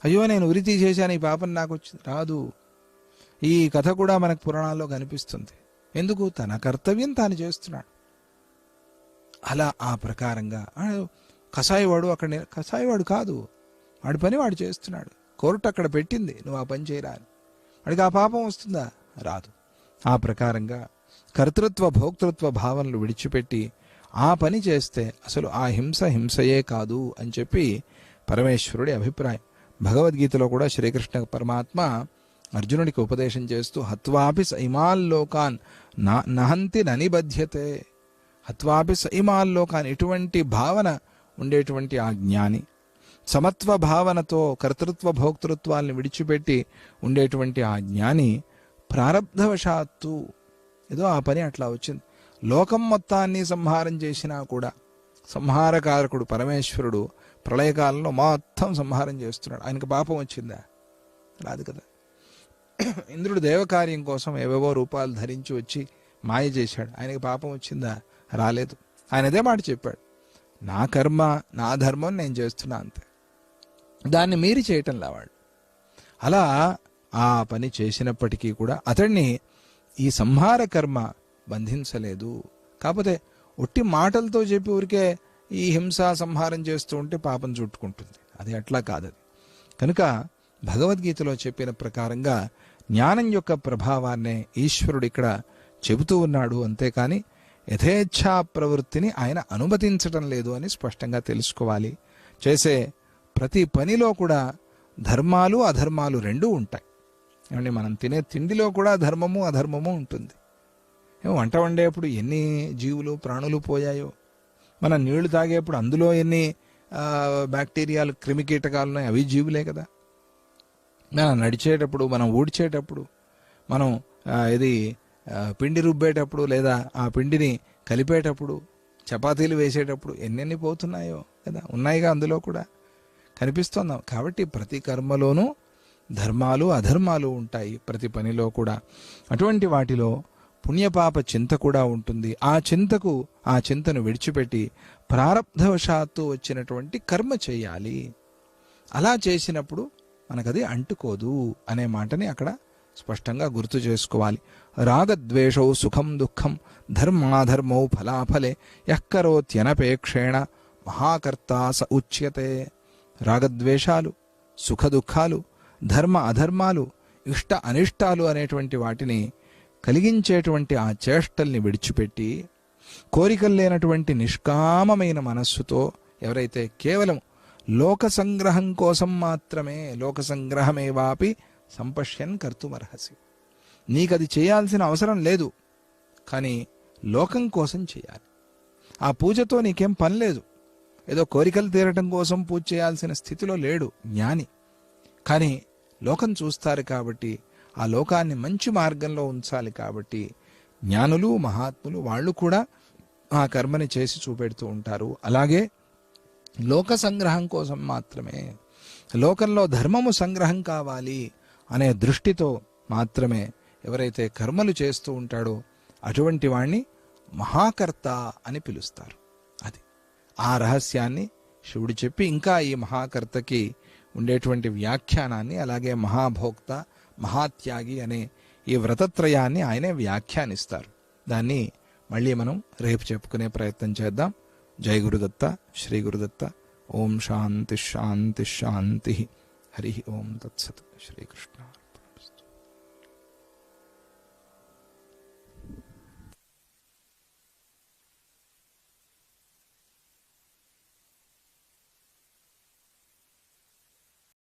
అయ్యో నేను ఉరి తీసేశాను, ఈ పాపం నాకు వచ్చింది, రాదు. ఈ కథ కూడా మనకు పురాణాల్లో కనిపిస్తుంది. ఎందుకు? తన కర్తవ్యం తాను చేస్తున్నాడు. అలా ఆ ప్రకారంగా కసాయివాడు అక్కడ కసాయివాడు కాదు, వాడి పని వాడు చేస్తున్నాడు. కోర్టు అక్కడ పెట్టింది, నువ్వు ఆ పని చేయరా అని. వాడికి ఆ పాపం వస్తుందా? రాదు. ఆ ప్రకారంగా కర్తృత్వ భోక్తృత్వ భావనలు విడిచిపెట్టి ఆ పని చేస్తే అసలు ఆ హింస హింసయే కాదు అని చెప్పి పరమేశ్వరుడి అభిప్రాయం. భగవద్గీతలో కూడా శ్రీకృష్ణ పరమాత్మ అర్జునుడికి ఉపదేశం చేస్తూ హత్వాపి సైమాల్లోకాన్ నహంతి ననిబధ్యతే. హత్వాపి సైమాల్లోకాన్, ఇటువంటి భావన ఉండేటువంటి ఆ జ్ఞాని, సమత్వ భావనతో కర్తృత్వ భోక్తృత్వాల్ని విడిచిపెట్టి ఉండేటువంటి ఆ జ్ఞాని ప్రారబ్ధవశాత్తు ఏదో ఆ పని అట్లా వచ్చింది. లోకం మొత్తాన్ని సంహారం చేసినా కూడా సంహారకారకుడు పరమేశ్వరుడు ప్రళయకాలంలో మొత్తం సంహారం చేస్తున్నాడు. ఆయనకు పాపం వచ్చిందా? రాదు కదా. ఇంద్రుడు దేవకార్యం కోసం ఏవేవో రూపాలు ధరించి వచ్చి మాయ చేశాడు, ఆయనకి పాపం వచ్చిందా? రాలేదు. ఆయన అదే మాట చెప్పాడు, నా కర్మ నా ధర్మం నేను చేస్తున్నా అంతే, దాన్ని మీరి చేయటం లేవాడు. అలా ఆ పని చేసినప్పటికీ కూడా అతడిని ఈ సంహార కర్మ బంధించలేదు. కాకపోతే ఒట్టి మాటలతో చెప్పి ఊరికే ఈ హింస సంహారం చేస్తూ ఉంటే పాపం చుట్టుకుంటుంది. అది అట్లా కాదది. కనుక భగవద్గీతలో చెప్పిన ప్రకారంగా జ్ఞానం యొక్క ప్రభావాన్నే ఈశ్వరుడు ఇక్కడ చెబుతూ ఉన్నాడు, అంతేకాని యథేచ్ఛా ప్రవృత్తిని ఆయన అనుమతించటం లేదు అని స్పష్టంగా తెలుసుకోవాలి. చేసే ప్రతి పనిలో కూడా ధర్మాలు అధర్మాలు రెండూ ఉంటాయి. ఏమంటే మనం తినే తిండిలో కూడా ధర్మము అధర్మము ఉంటుంది. వంట వండేప్పుడు ఎన్ని జీవులు ప్రాణులు పోయాయో, మనం నీళ్లు తాగేప్పుడు అందులో ఎన్ని బ్యాక్టీరియాలు క్రిమికీటకాలు ఉన్నాయి, అవి జీవులే కదా. మనం నడిచేటప్పుడు, మనం ఊడ్చేటప్పుడు, మనం ఇది పిండి రుబ్బేటప్పుడు లేదా ఆ పిండిని కలిపేటప్పుడు, చపాతీలు వేసేటప్పుడు ఎన్నెన్ని పోతున్నాయో కదా, ఉన్నాయిగా అందులో కూడా కనిపిస్తున్నాం. కాబట్టి ప్రతి కర్మలోనూ ధర్మాలు అధర్మాలు ఉంటాయి, ప్రతి పనిలో కూడా. అటువంటి వాటిలో పుణ్యపాప చింత కూడా ఉంటుంది. ఆ చింతను విడిచిపెట్టి ప్రారబ్ధవశాత్తు వచ్చినటువంటి కర్మ చేయాలి. అలా చేసినప్పుడు మనకది అంటుకోదు అనే మాటని అక్కడ స్పష్టంగా గుర్తు చేసుకోవాలి. రాగద్వేషౌ సుఖం దుఃఖం ధర్మాధర్మౌ ఫలాఫలే యఃకరోత్యనపేక్షేణ మహాకర్తా స ఉచ్యతే. రాగద్వేషాలు, సుఖ దుఃఖాలు, ధర్మ అధర్మాలు, ఇష్ట అనిష్టాలు అనేటువంటి వాటిని కలిగించేటువంటి ఆ చేష్టల్ని విడిచిపెట్టి కోరికలు లేనటువంటి నిష్కామమైన మనస్సుతో ఎవరైతే కేవలం లోక సంగ్రహం కోసం మాత్రమే, లోక సంగ్రహమేవాపి సంపశ్యన్ కర్తుమర్హసి, నీకది చేయాల్సిన అవసరం లేదు, కానీ లోకం కోసం చేయాలి. ఆ పూజతో నీకేం పని లేదు. ఏదో కోరికలు తీరటం కోసం పూజ చేయాల్సిన స్థితిలో లేడు జ్ఞాని. కానీ లోకం చూస్తారు కాబట్టి, ఆ లోకాన్ని మంచి మార్గంలో ఉంచాలి కాబట్టి జ్ఞానులు మహాత్ములు వాళ్ళు కూడా ఆ కర్మని చేసి చూపెడుతూ ఉంటారు. అలాగే లోక సంగ్రహం కోసం మాత్రమే, లోకంలో ధర్మము సంగ్రహం కావాలి అనే దృష్టితో మాత్రమే ఎవరైతే కర్మలు చేస్తూ ఉంటాడో అటువంటి వాణ్ణి మహాకర్త అని పిలుస్తారు. అది ఆ రహస్యాన్ని శివుడు చెప్పి, ఇంకా ఈ మహాకర్తకి ఉండేటువంటి వ్యాఖ్యానాన్ని, అలాగే మహాభోక్త మహాత్యాగి అనే ఈ వ్రతత్రయాన్ని ఆయనే వ్యాఖ్యానిస్తారు. దాన్ని మళ్ళీ మనం రేపు చెప్పుకునే ప్రయత్నం చేద్దాం. జై గురుదత్త, శ్రీ గురుదత్త. ఓం శాంతి శాంతి శాంతి. హరి ఓం తత్సత్. శ్రీకృష్ణ.